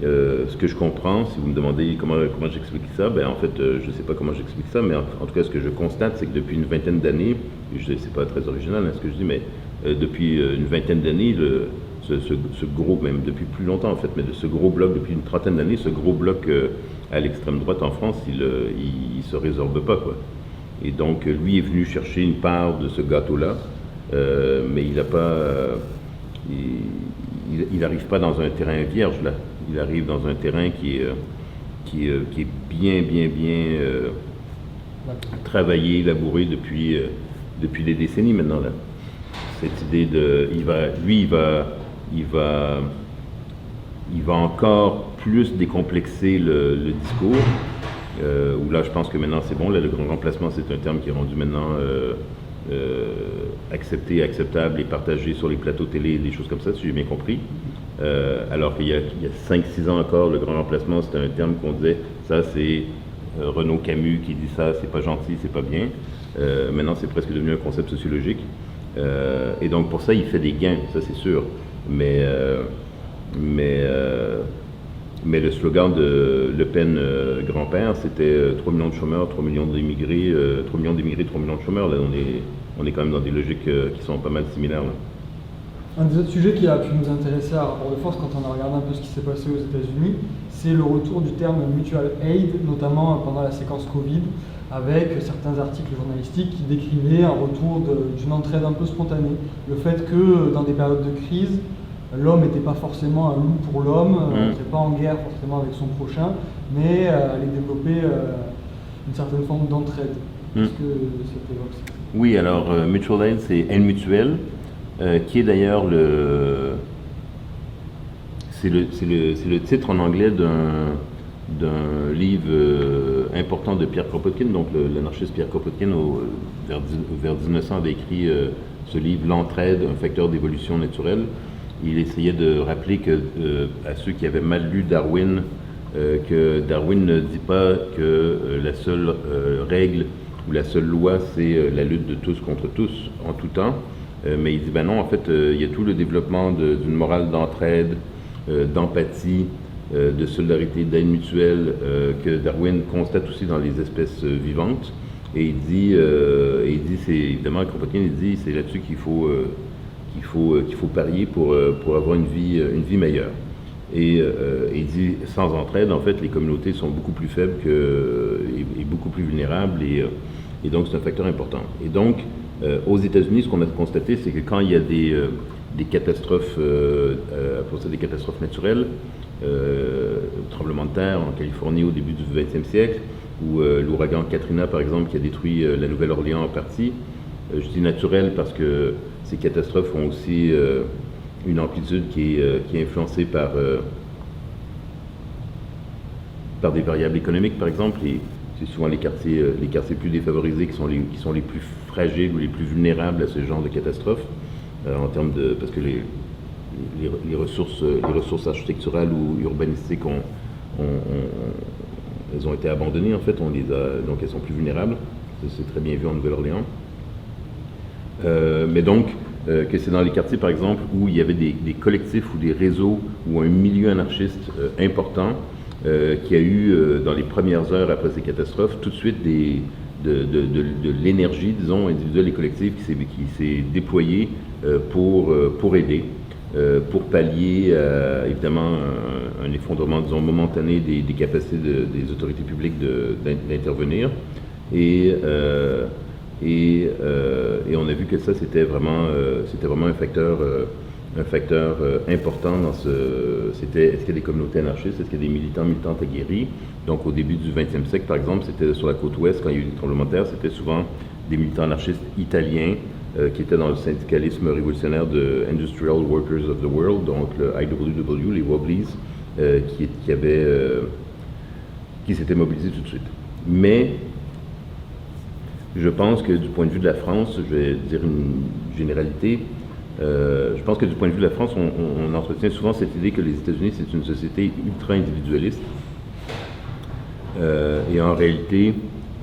Ce que je comprends, si vous me demandez comment j'explique ça, ben en fait, je ne sais pas comment j'explique ça, mais en tout cas, ce que je constate, c'est que depuis une vingtaine d'années, c'est pas très original hein, ce que je dis, mais depuis une vingtaine d'années, ce gros, même depuis plus longtemps en fait, mais de ce gros bloc, depuis une trentaine d'années, ce gros bloc à l'extrême droite en France, il se résorbe pas, quoi. Et donc, lui est venu chercher une part de ce gâteau-là, mais il n'a pas... il n'arrive pas dans un terrain vierge, là. Il arrive dans un terrain qui est bien travaillé, élaboré depuis des décennies maintenant, là. Cette idée de... il va encore plus décomplexer le discours. Où là, je pense que maintenant, c'est bon. Là, le grand remplacement, c'est un terme qui est rendu maintenant accepté, acceptable et partagé sur les plateaux télé, des choses comme ça, si j'ai bien compris. Alors qu'il y a 5-6 ans encore, le grand remplacement, c'était un terme qu'on disait, ça, c'est Renaud Camus qui dit ça, c'est pas gentil, c'est pas bien. Maintenant, c'est presque devenu un concept sociologique. Et donc, pour ça, il fait des gains, ça, c'est sûr. Mais le slogan de Le Pen grand-père, c'était 3 millions de chômeurs, 3 millions d'immigrés, 3 millions d'immigrés, 3 millions de chômeurs. Là, on est quand même dans des logiques qui sont pas mal similaires. Là. Un des autres sujets qui a pu nous intéresser à rapport de force quand on a regardé un peu ce qui s'est passé aux États-Unis, c'est le retour du terme mutual aid, notamment pendant la séquence Covid, avec certains articles journalistiques qui décrivaient un retour d'une entraide un peu spontanée. Le fait que dans des périodes de crise, l'homme n'était pas forcément un loup pour l'homme, n'entrait pas en guerre forcément avec son prochain, mais allait développer une certaine forme d'entraide. Est-ce que ça t'évoque ça? Oui, alors mutual aid, c'est aide mutuelle, qui est d'ailleurs c'est le titre en anglais d'un livre important de Pierre Kropotkin, donc l'anarchiste Pierre Kropotkin, vers 1900 avait écrit ce livre, L'entraide, un facteur d'évolution naturelle. Il essayait de rappeler à ceux qui avaient mal lu Darwin, que Darwin ne dit pas que la seule règle ou la seule loi, c'est la lutte de tous contre tous en tout temps. Mais il dit, ben non, en fait, il y a tout le développement d'une morale d'entraide, d'empathie, de solidarité, d'aide mutuelle, que Darwin constate aussi dans les espèces vivantes. Et il dit c'est évidemment, Kropotkin, il dit, c'est là-dessus qu'il faut parier pour avoir une vie meilleure. Et il dit, sans entraide, en fait, les communautés sont beaucoup plus faibles et beaucoup plus vulnérables, et donc c'est un facteur important. Et donc, aux États-Unis, ce qu'on a constaté, c'est que quand il y a des catastrophes, des catastrophes naturelles, tremblement de terre en Californie au début du XXe siècle, ou l'ouragan Katrina, par exemple, qui a détruit la Nouvelle-Orléans en partie. Je dis naturel parce que ces catastrophes ont aussi une amplitude qui est influencée par des variables économiques, par exemple, et c'est souvent les quartiers plus défavorisés qui sont les plus fragiles ou les plus vulnérables à ce genre de catastrophes, parce que les ressources architecturales ou urbanistiques elles ont été abandonnées, en fait, donc elles sont plus vulnérables. C'est très bien vu en Nouvelle-Orléans. Mais donc, que c'est dans les quartiers, par exemple, où il y avait des collectifs ou des réseaux ou un milieu anarchiste important qui a eu, dans les premières heures après ces catastrophes, tout de suite de l'énergie, disons, individuelle et collective qui s'est déployée pour aider, pour pallier évidemment un effondrement, disons, momentané des capacités des autorités publiques d'intervenir. Et on a vu que ça, c'était vraiment un facteur important dans est-ce qu'il y a des communautés anarchistes, est-ce qu'il y a des militantes aguerris. Donc au début du 20e siècle, par exemple, c'était sur la côte ouest, quand il y a eu des tremblements de terre, c'était souvent des militants anarchistes italiens qui étaient dans le syndicalisme révolutionnaire de Industrial Workers of the World, donc le IWW, les Wobblies, qui s'étaient mobilisés tout de suite. Mais je pense que du point de vue de la France, je vais dire une généralité, je pense que du point de vue de la France, on entretient souvent cette idée que les États-Unis, c'est une société ultra-individualiste. Et en réalité,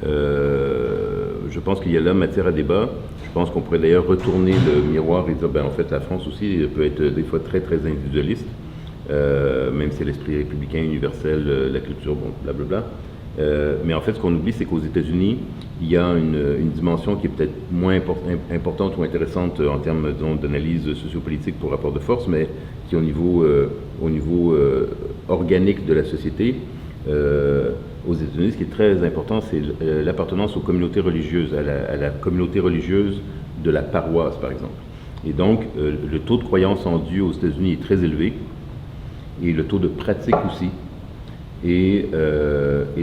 je pense qu'il y a là matière à débat. Je pense qu'on pourrait d'ailleurs retourner le miroir et dire, en fait, la France aussi peut être des fois très, très individualiste, même si l'esprit républicain universel, la culture, bon, blablabla. Mais en fait, ce qu'on oublie, c'est qu'aux États-Unis, il y a une dimension qui est peut-être moins importante ou intéressante en termes, disons, d'analyse sociopolitique pour rapport de force, mais qui est au niveau organique de la société. Aux États-Unis, ce qui est très important, c'est l'appartenance aux communautés religieuses, à la communauté religieuse de la paroisse, par exemple. Et donc, le taux de croyance en Dieu aux États-Unis est très élevé, et le taux de pratique aussi. Et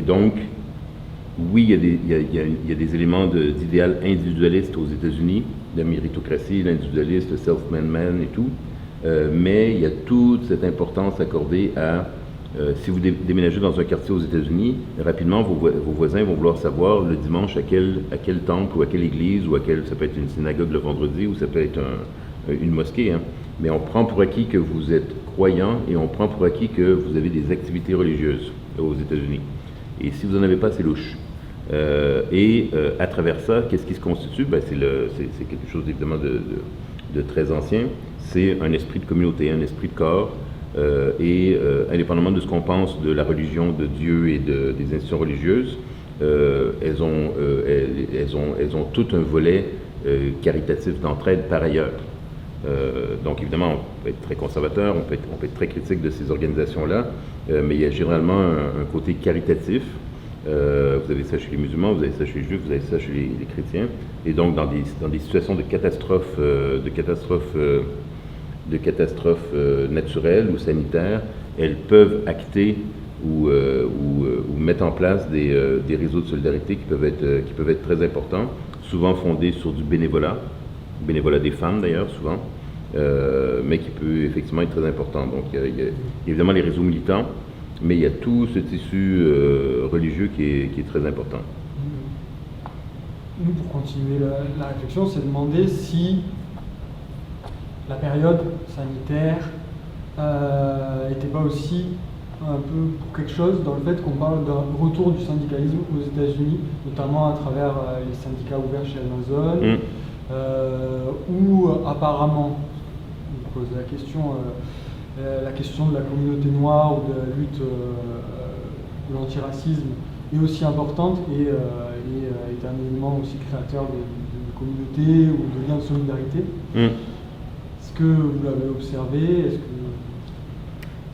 donc, oui, il y a des éléments d'idéal individualiste aux États-Unis, la méritocratie, l'individualiste, le self-made man et tout, mais il y a toute cette importance accordée à, si vous déménagez dans un quartier aux États-Unis, rapidement, vos voisins vont vouloir savoir le dimanche à quel temple ou à quelle église, ou ça peut être une synagogue le vendredi, ou ça peut être une mosquée, hein. Mais on prend pour acquis que vous êtes croyant et on prend pour acquis que vous avez des activités religieuses aux États-Unis. Et si vous n'en avez pas, c'est louche. À travers ça, qu'est-ce qui se constitue? C'est quelque chose évidemment de très ancien. C'est un esprit de communauté, un esprit de corps. Indépendamment de ce qu'on pense de la religion, de Dieu et des institutions religieuses, elles ont tout un volet caritatif d'entraide par ailleurs. Donc évidemment, on peut être très conservateur, on peut être très critique de ces organisations-là, mais il y a généralement un côté caritatif. Vous avez ça chez les musulmans, vous avez ça chez les juifs, vous avez ça chez les chrétiens. Et donc dans des situations de catastrophes naturelles ou sanitaires, elles peuvent acter ou mettre en place des réseaux de solidarité qui peuvent être très importants, souvent fondés sur du bénévolat des femmes d'ailleurs, souvent, mais qui peut effectivement être très important. Donc il y a évidemment les réseaux militants, mais il y a tout ce tissu religieux qui est très important. Nous, pour continuer la réflexion, c'est demander si la période sanitaire n'était pas aussi un peu pour quelque chose dans le fait qu'on parle d'un retour du syndicalisme aux États-Unis, notamment à travers les syndicats ouverts chez Amazon, où apparemment, on pose la question de la communauté noire ou de la lutte de l'antiracisme est aussi importante et est un élément aussi créateur de communauté ou de lien de solidarité. Est-ce que vous l'avez observé?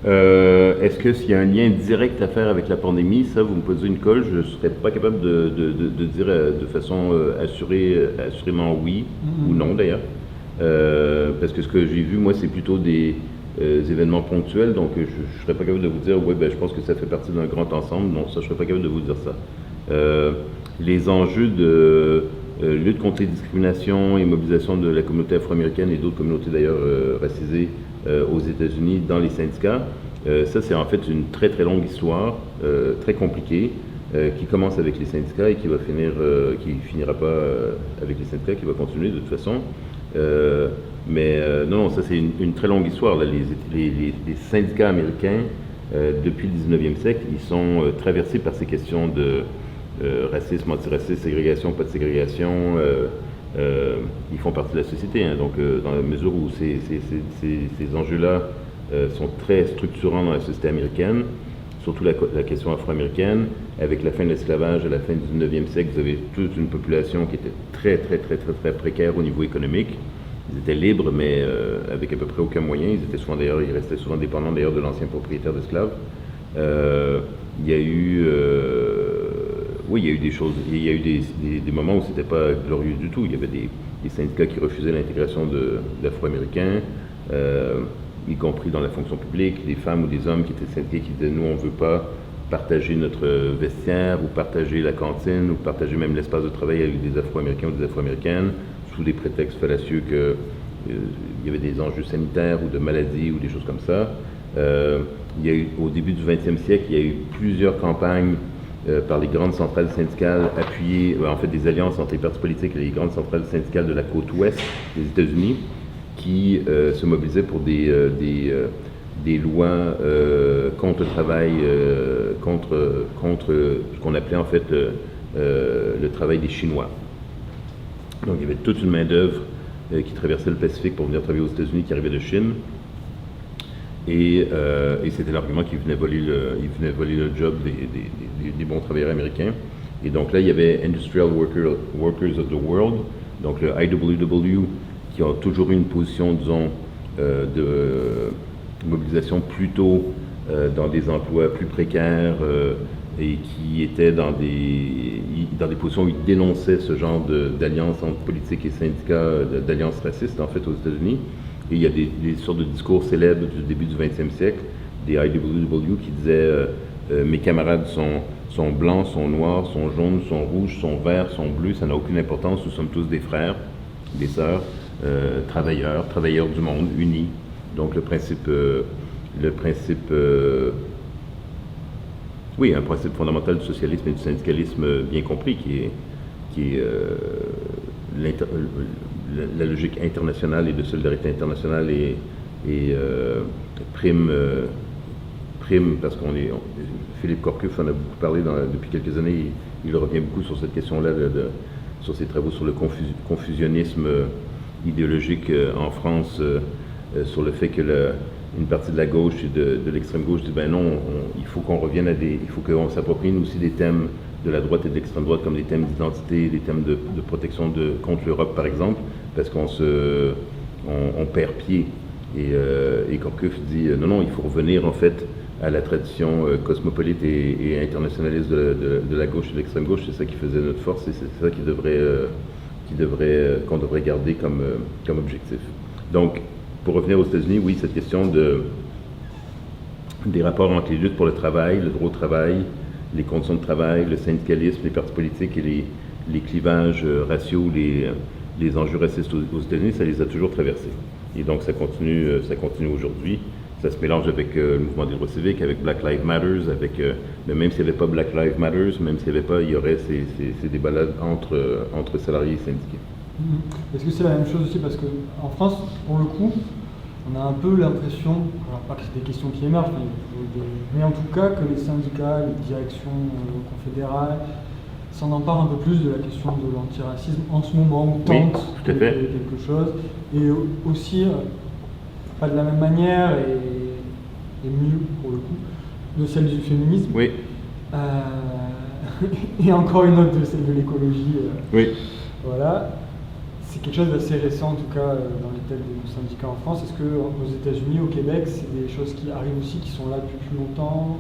Est-ce que s'il y a un lien direct à faire avec la pandémie, ça, vous me posez une colle, je ne serais pas capable de dire de façon assurément oui ou non d'ailleurs. Parce que ce que j'ai vu, moi, c'est plutôt des événements ponctuels, donc je ne serais pas capable de vous dire, ouais, je pense que ça fait partie d'un grand ensemble. Non, ça, je ne serais pas capable de vous dire ça. Les enjeux de lutte contre les discriminations et mobilisation de la communauté afro-américaine et d'autres communautés d'ailleurs racisées aux États-Unis dans les syndicats, ça c'est en fait une très très longue histoire, très compliquée, qui commence avec les syndicats et qui finira pas avec les syndicats, qui va continuer de toute façon. Non, ça c'est une très longue histoire. Là. Les syndicats américains, depuis le 19e siècle, ils sont traversés par ces questions de racisme, antiracisme, ségrégation, pas de ségrégation. Ils font partie de la société, hein, donc dans la mesure où ces enjeux-là sont très structurants dans la société américaine, surtout la question afro-américaine. Avec la fin de l'esclavage à la fin du 19e siècle, vous avez toute une population qui était très, très, très, très, très précaire au niveau économique. Ils étaient libres, mais avec à peu près aucun moyen. Ils étaient souvent d'ailleurs, ils restaient souvent dépendants d'ailleurs de l'ancien propriétaire d'esclaves. Il y a eu, oui, il y a eu des choses, il y a eu des moments où c'était pas glorieux du tout. Il y avait des syndicats qui refusaient l'intégration d'Afro-Américains, y compris dans la fonction publique, des femmes ou des hommes qui étaient syndiqués qui disaient nous on veut pas partager notre vestiaire ou partager la cantine ou partager même l'espace de travail avec des Afro-Américains ou des Afro-Américaines sous des prétextes fallacieux que il y avait des enjeux sanitaires ou de maladies ou des choses comme ça. Il y a eu, au début du 20e siècle, il y a eu plusieurs campagnes par les grandes centrales syndicales appuyées, en fait des alliances entre les partis politiques et les grandes centrales syndicales de la côte ouest des États-Unis qui se mobilisaient pour des lois contre le travail, contre ce qu'on appelait en fait le travail des Chinois. Donc il y avait toute une main-d'œuvre qui traversait le Pacifique pour venir travailler aux États-Unis, qui arrivait de Chine. Et c'était l'argument qu'il venait voler le job des bons travailleurs américains. Et donc là, il y avait Industrial Workers of the World, donc le IWW, qui ont toujours eu une position, disons, de mobilisation plutôt dans des emplois plus précaires et qui étaient dans des positions où ils dénonçaient ce genre d'alliance entre politique et syndicats, d'alliance raciste en fait aux États-Unis. Et il y a des sortes de discours célèbres du début du 20e siècle, des IWW qui disaient mes camarades sont blancs, sont noirs, sont jaunes, sont rouges, sont verts, sont bleus, ça n'a aucune importance, nous sommes tous des frères, des sœurs, travailleurs du monde, unis. Donc le principe oui, un principe fondamental du socialisme et du syndicalisme bien compris, qui est la logique internationale et de solidarité internationale et prime parce Philippe Corcuff en a beaucoup parlé depuis quelques années, il revient beaucoup sur cette question-là, sur ses travaux sur le confusionnisme idéologique en France, sur le fait que une partie de la gauche et de l'extrême gauche dit ben non, il faut qu'on revienne il faut qu'on s'approprie nous aussi des thèmes de la droite et de l'extrême droite comme des thèmes d'identité, des thèmes de protection contre l'Europe par exemple, parce qu'on perd pied. Et Corcuff dit non, il faut revenir en fait à la tradition cosmopolite et internationaliste de la gauche et de l'extrême gauche. C'est ça qui faisait notre force et c'est ça qu'on devrait garder comme objectif. Donc, pour revenir aux États-Unis, oui, cette question des rapports entre les luttes pour le travail, le droit au travail, les conditions de travail, le syndicalisme, les partis politiques et les clivages raciaux, les enjeux racistes aux États-Unis, ça les a toujours traversés. Et donc ça continue aujourd'hui. Ça se mélange avec le mouvement des droits civiques, avec Black Lives Matter, mais même s'il n'y avait pas Black Lives Matter, même s'il n'y avait pas, il y aurait ces débats-là entre salariés et syndiqués. Est-ce que c'est la même chose aussi? Parce qu'en France, pour le coup, on a un peu l'impression, alors pas que c'est des questions qui émergent, mais en tout cas que les syndicats, les directions confédérales s'en emparent un peu plus de la question de l'antiracisme en ce moment, ou tentent quelque chose, et aussi, pas de la même manière, et mieux pour le coup, de celle du féminisme. Oui. Et encore une autre de celle de l'écologie. Oui. Voilà. C'est quelque chose d'assez récent, en tout cas, dans les têtes des syndicats en France. Est-ce qu'aux États-Unis, au Québec, c'est des choses qui arrivent aussi, qui sont là depuis plus longtemps?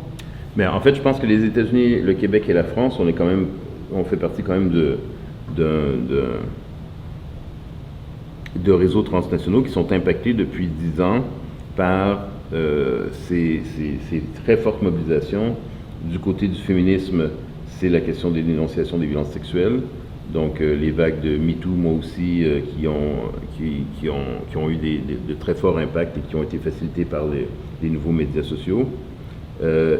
Mais en fait, je pense que les États-Unis, le Québec et la France, on fait partie quand même de réseaux transnationaux qui sont impactés depuis 10 ans par ces très fortes mobilisations. Du côté du féminisme, c'est la question des dénonciations des violences sexuelles. Donc les vagues de MeToo, moi aussi, qui ont eu de très forts impacts et qui ont été facilités par les nouveaux médias sociaux.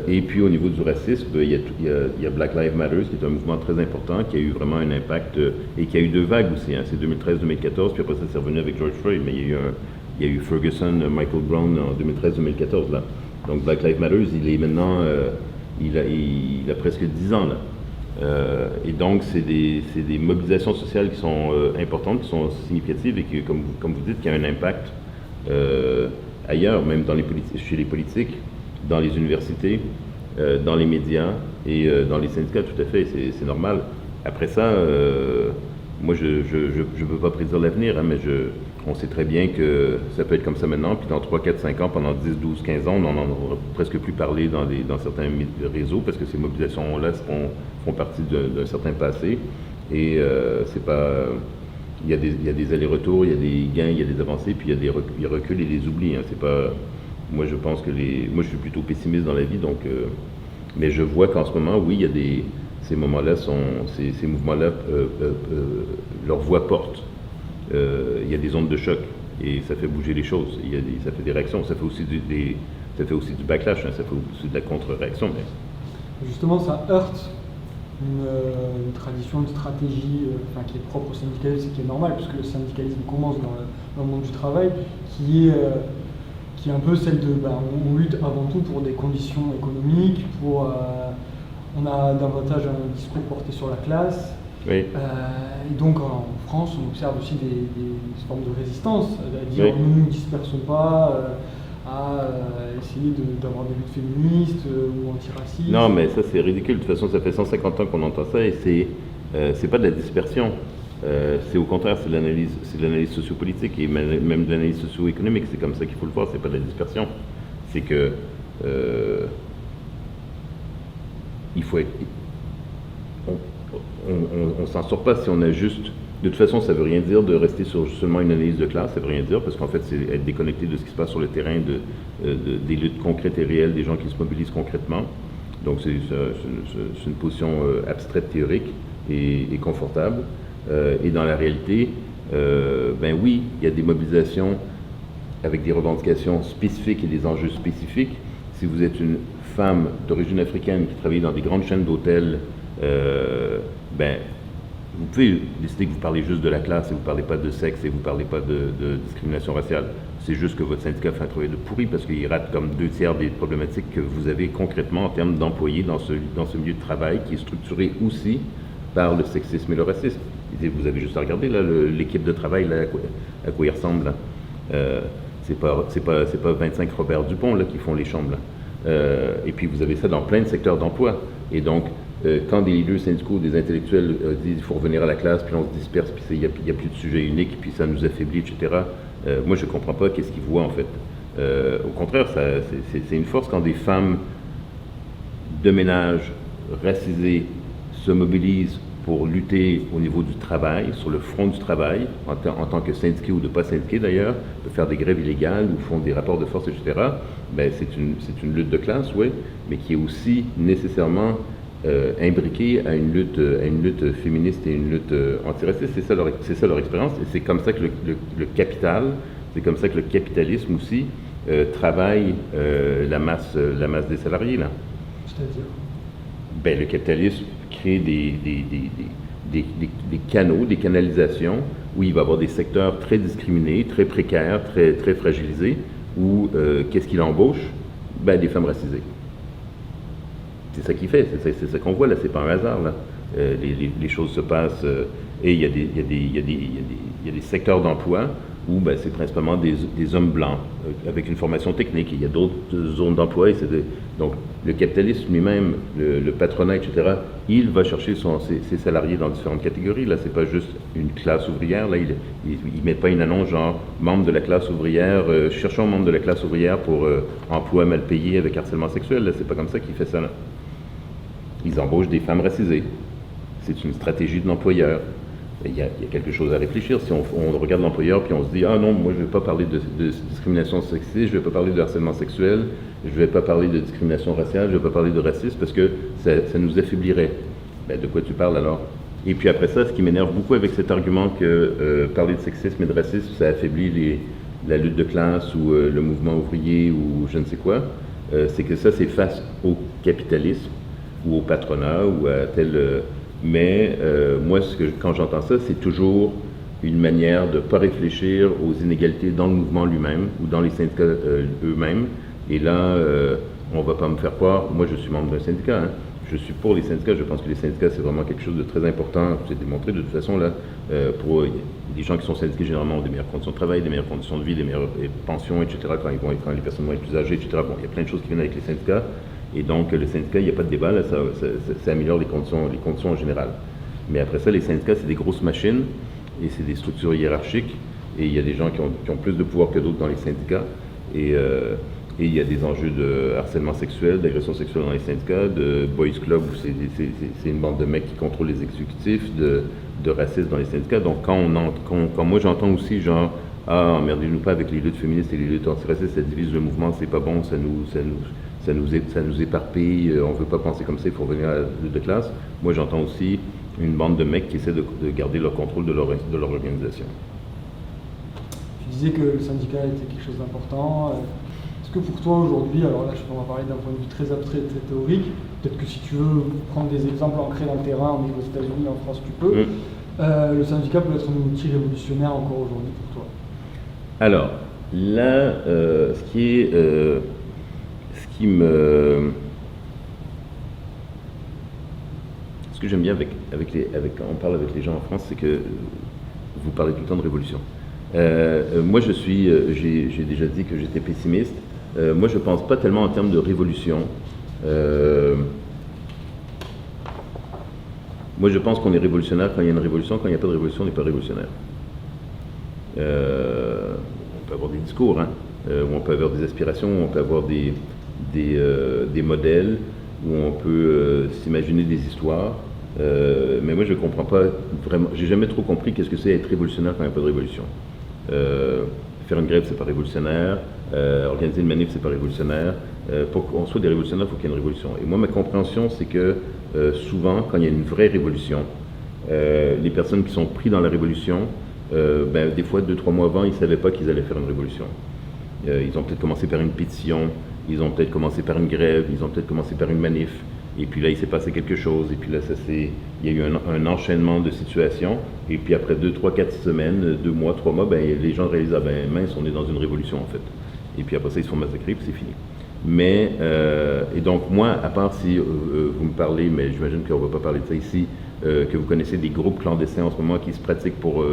Et puis au niveau du racisme, il y a Black Lives Matter, qui est un mouvement très important, qui a eu vraiment un impact, et qui a eu 2 vagues aussi, hein, c'est 2013-2014, puis après ça c'est revenu avec George Floyd, mais il y a eu Ferguson, Michael Brown en 2013-2014 là. Donc Black Lives Matter, il est maintenant, il a presque 10 ans là. Et donc, c'est des mobilisations sociales qui sont importantes, qui sont significatives et qui, comme vous dites, qui ont un impact ailleurs, même chez les politiques, dans les universités, dans les médias et dans les syndicats, tout à fait, c'est normal. Après ça, moi, je ne peux pas prédire l'avenir, hein, mais on sait très bien que ça peut être comme ça maintenant, puis dans 3, 4, 5 ans, pendant 10, 12, 15 ans, on n'en aura presque plus parlé dans certains réseaux, parce que ces mobilisations-là font partie d'un certain passé, et c'est pas... Il y a des allers-retours, il y a des gains, il y a des avancées, puis il y a des reculs et des oublis. Hein. C'est pas... Moi, je pense que moi, je suis plutôt pessimiste dans la vie, donc... mais je vois qu'en ce moment, oui, il y a ces moments-là, ces mouvements-là, leur voix porte. Il y a des ondes de choc et ça fait bouger les choses. Ça fait des réactions, ça fait aussi du backlash, hein, ça fait aussi de la contre-réaction. Mais... Justement, ça heurte une tradition, une stratégie qui est propre au syndicalisme, et qui est normale, puisque le syndicalisme commence dans le monde du travail, qui est un peu celle de... on lutte avant tout pour des conditions économiques, on a davantage un discours porté sur la classe. Oui. Et donc en France, on observe aussi des formes de résistance, à dire nous ne nous dispersons pas, à essayer d'avoir des luttes féministes ou antiracistes. Non, mais ça c'est ridicule. De toute façon, ça fait 150 ans qu'on entend ça et c'est pas de la dispersion. C'est au contraire, c'est de l'analyse sociopolitique et même de l'analyse socio-économique. C'est comme ça qu'il faut le voir. C'est pas de la dispersion. C'est que il faut être... On s'en sort pas si on a juste... De toute façon, ça veut rien dire de rester sur seulement une analyse de classe, ça veut rien dire, parce qu'en fait, c'est être déconnecté de ce qui se passe sur le terrain, des luttes concrètes et réelles, des gens qui se mobilisent concrètement. Donc, c'est une position abstraite, théorique et confortable. Et dans la réalité, ben oui, il y a des mobilisations avec des revendications spécifiques et des enjeux spécifiques. Si vous êtes une femme d'origine africaine qui travaille dans des grandes chaînes d'hôtels, ben, vous pouvez décider que vous parlez juste de la classe et vous ne parlez pas de sexe et vous ne parlez pas de discrimination raciale. C'est juste que votre syndicat fait un travail de pourri parce qu'il rate comme 2/3 des problématiques que vous avez concrètement en termes d'employés dans ce milieu de travail qui est structuré aussi par le sexisme et le racisme. Vous avez juste à regarder là, l'équipe de travail, là, à quoi il ressemble. Là. C'est pas 25 Robert Dupont là, qui font les chambres. Là. Et puis vous avez ça dans plein de secteurs d'emploi. Et donc, quand des leaders syndicaux, des intellectuels disent qu'il faut revenir à la classe, puis on se disperse, puis il n'y a plus de sujet unique, puis ça nous affaiblit, etc. Moi, je ne comprends pas qu'est-ce qu'ils voient en fait. Au contraire, c'est une force quand des femmes de ménage racisées se mobilisent pour lutter au niveau du travail, sur le front du travail, en tant que syndiqués ou de pas syndiqués d'ailleurs, de faire des grèves illégales ou font des rapports de force, etc. Ben, c'est une lutte de classe, oui, mais qui est aussi nécessairement imbriquée à une lutte féministe et une lutte antiraciste. C'est ça leur expérience, et c'est comme ça que le capital, c'est comme ça que le capitalisme aussi travaille la masse des salariés. Là. C'est-à-dire? Ben, le capitalisme crée des canaux, des canalisations où il va y avoir des secteurs très discriminés, très précaires, très, très fragilisés, où qu'est-ce qu'il embauche? Ben, des femmes racisées. C'est ça qu'il fait, c'est ça qu'on voit là, c'est pas un hasard là. Les choses se passent et il y a des secteurs d'emploi où ben, c'est principalement des hommes blancs avec une formation technique. Il y a d'autres zones d'emploi. Donc le capitalisme lui-même, le patronat, etc., il va chercher ses salariés dans différentes catégories. Là, c'est pas juste une classe ouvrière. Là, il met pas une annonce genre membre de la classe ouvrière, cherchons membre de la classe ouvrière pour emploi mal payé avec harcèlement sexuel. Là, c'est pas comme ça qu'il fait ça. Là. Ils embauchent des femmes racisées. C'est une stratégie de l'employeur. Il y a quelque chose à réfléchir. Si on regarde l'employeur puis on se dit « Ah non, moi je ne vais pas parler de discrimination sexiste, je ne vais pas parler de harcèlement sexuel, je ne vais pas parler de discrimination raciale, je ne vais pas parler de racisme parce que ça nous affaiblirait. » Ben, de quoi tu parles alors? Et puis après ça, ce qui m'énerve beaucoup avec cet argument que parler de sexisme et de racisme, ça affaiblit la lutte de classe ou le mouvement ouvrier ou je ne sais quoi, c'est que ça c'est face au capitalisme ou au patronat ou à tel... mais moi, quand j'entends ça, c'est toujours une manière de ne pas réfléchir aux inégalités dans le mouvement lui-même ou dans les syndicats eux-mêmes. Et là, on ne va pas me faire croire, moi je suis membre d'un syndicat, hein. Je suis pour les syndicats, je pense que les syndicats c'est vraiment quelque chose de très important, c'est démontré de toute façon là, pour les gens qui sont syndiqués généralement ont des meilleures conditions de travail, des meilleures conditions de vie, des meilleures pensions, etc. Quand les personnes vont être plus âgées, etc. Bon, il y a plein de choses qui viennent avec les syndicats. Et donc, le syndicat, il n'y a pas de débat, là, ça améliore les conditions en général. Mais après ça, les syndicats, c'est des grosses machines et c'est des structures hiérarchiques. Et il y a des gens qui ont plus de pouvoir que d'autres dans les syndicats. Et il y a des enjeux de harcèlement sexuel, d'agression sexuelle dans les syndicats, de boys club où c'est une bande de mecs qui contrôlent les exécutifs, de racisme dans les syndicats. Donc quand moi j'entends aussi genre « Ah, emmerdez-nous pas avec les luttes féministes et les luttes antiracistes, ça divise le mouvement, c'est pas bon, ça nous éparpille, on veut pas penser comme ça, il faut revenir à la lutte de classe ». Moi j'entends aussi une bande de mecs qui essaient de garder leur contrôle de leur organisation. Tu disais que le syndicat était quelque chose d'important. Est-ce que pour toi aujourd'hui, alors là on va parler d'un point de vue très abstrait, très théorique, peut-être que si tu veux prendre des exemples ancrés dans le terrain, mais aux États-Unis, en France tu peux, le syndicat peut être un outil révolutionnaire encore aujourd'hui pour toi? Alors, là, ce que j'aime bien quand on parle avec les gens en France, c'est que vous parlez tout le temps de révolution. Moi, j'ai déjà dit que j'étais pessimiste. Moi, je ne pense pas tellement en termes de révolution. Moi, je pense qu'on est révolutionnaire quand il y a une révolution. Quand il n'y a pas de révolution, on n'est pas révolutionnaire. On peut avoir des discours, où on peut avoir des aspirations, où on peut avoir des modèles, où on peut s'imaginer des histoires. Mais moi, je ne comprends pas vraiment. J'ai jamais trop compris qu'est-ce que c'est être révolutionnaire quand il n'y a pas de révolution. Faire une grève, c'est pas révolutionnaire. Organiser une manif, c'est pas révolutionnaire. Pour qu'on soit des révolutionnaires, il faut qu'il y ait une révolution. Et moi, ma compréhension, c'est que souvent, quand il y a une vraie révolution, les personnes qui sont prises dans la révolution, des fois, 2-3 mois avant, ils ne savaient pas qu'ils allaient faire une révolution. Ils ont peut-être commencé par une pétition, ils ont peut-être commencé par une grève, ils ont peut-être commencé par une manif. Et puis là, il s'est passé quelque chose, et puis là, il y a eu un enchaînement de situations, et puis après 2, 3, 4 semaines, 2 mois, 3 mois, les gens réalisent, ah ben mince, on est dans une révolution en fait. Et puis après ça, ils se font massacrer, puis c'est fini. Mais, et donc moi, à part si vous me parlez, mais j'imagine qu'on ne va pas parler de ça ici, que vous connaissez des groupes clandestins en ce moment qui se pratiquent pour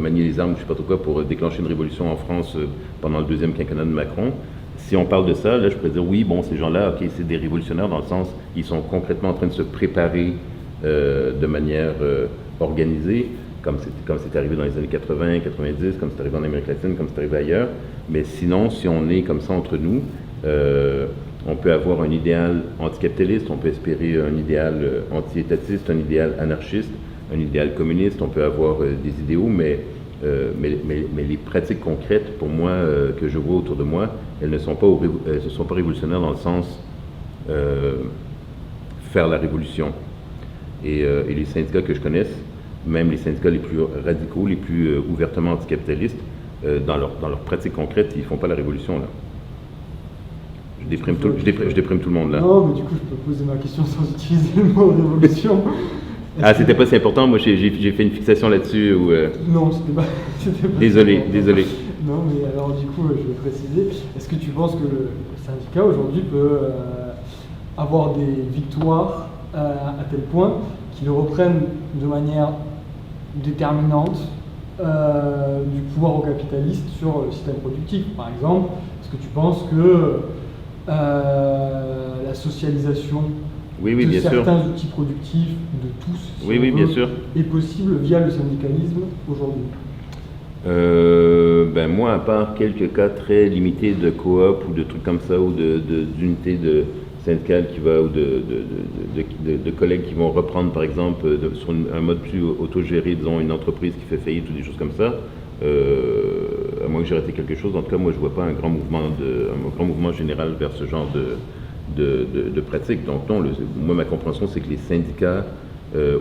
manier les armes, je ne sais pas trop quoi, pour déclencher une révolution en France pendant le 2e quinquennat de Macron. Si on parle de ça, là, je pourrais dire oui, bon, ces gens-là, ok, c'est des révolutionnaires dans le sens, ils sont concrètement en train de se préparer de manière organisée, comme c'est arrivé dans les années 80, 90, comme c'est arrivé en Amérique latine, comme c'est arrivé ailleurs. Mais sinon, si on est comme ça entre nous, on peut avoir un idéal anticapitaliste, on peut espérer un idéal anti-étatiste, un idéal anarchiste, un idéal communiste, on peut avoir des idéaux, mais les pratiques concrètes, pour moi, que je vois autour de moi, elles ne sont pas révolutionnaires dans le sens faire la révolution. Et les syndicats que je connaisse, même les syndicats les plus radicaux, les plus ouvertement anticapitalistes, dans leur pratique concrète, ils ne font pas la révolution là. Je déprime tout le monde là. Non, mais du coup, je peux poser ma question sans utiliser le mot révolution. Ah, c'était pas si important. Moi, j'ai fait une fixation là-dessus. Non, c'était pas désolé. Non, mais alors du coup, je vais préciser. Est-ce que tu penses que le syndicat aujourd'hui peut avoir des victoires à tel point qu'il reprenne de manière déterminante du pouvoir aux capitalistes sur le système productif? Par exemple, est-ce que tu penses que la socialisation de certains outils productifs, de tous, si bien sûr, est possible via le syndicalisme aujourd'hui? Moi, à part quelques cas très limités de coop ou de trucs comme ça, ou d'unités de syndicales ou de collègues qui vont reprendre, par exemple, sur un mode plus autogéré, disons, une entreprise qui fait faillite ou des choses comme ça, à moins que j'ai raté quelque chose, en tout cas, moi, je ne vois pas un grand mouvement général vers ce genre de pratique. Donc non, moi ma compréhension c'est que les syndicats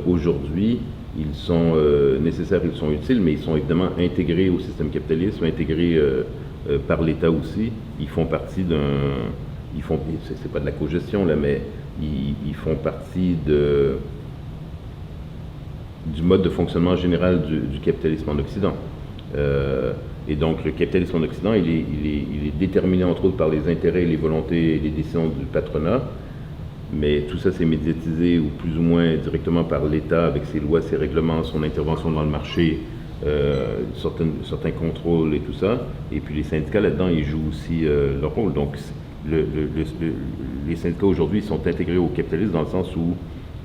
aujourd'hui, ils sont nécessaires, ils sont utiles, mais ils sont évidemment intégrés au système capitaliste, intégrés par l'État aussi. Ils font partie c'est pas de la cogestion là, mais ils font partie du mode de fonctionnement général du capitalisme en Occident. Et donc le capitalisme en Occident, il est déterminé entre autres par les intérêts, les volontés et les décisions du patronat, mais tout ça c'est médiatisé ou plus ou moins directement par l'État avec ses lois, ses règlements, son intervention dans le marché, certains contrôles et tout ça. Et puis les syndicats là-dedans, ils jouent aussi leur rôle. Donc les syndicats aujourd'hui sont intégrés au capitalisme dans le sens où,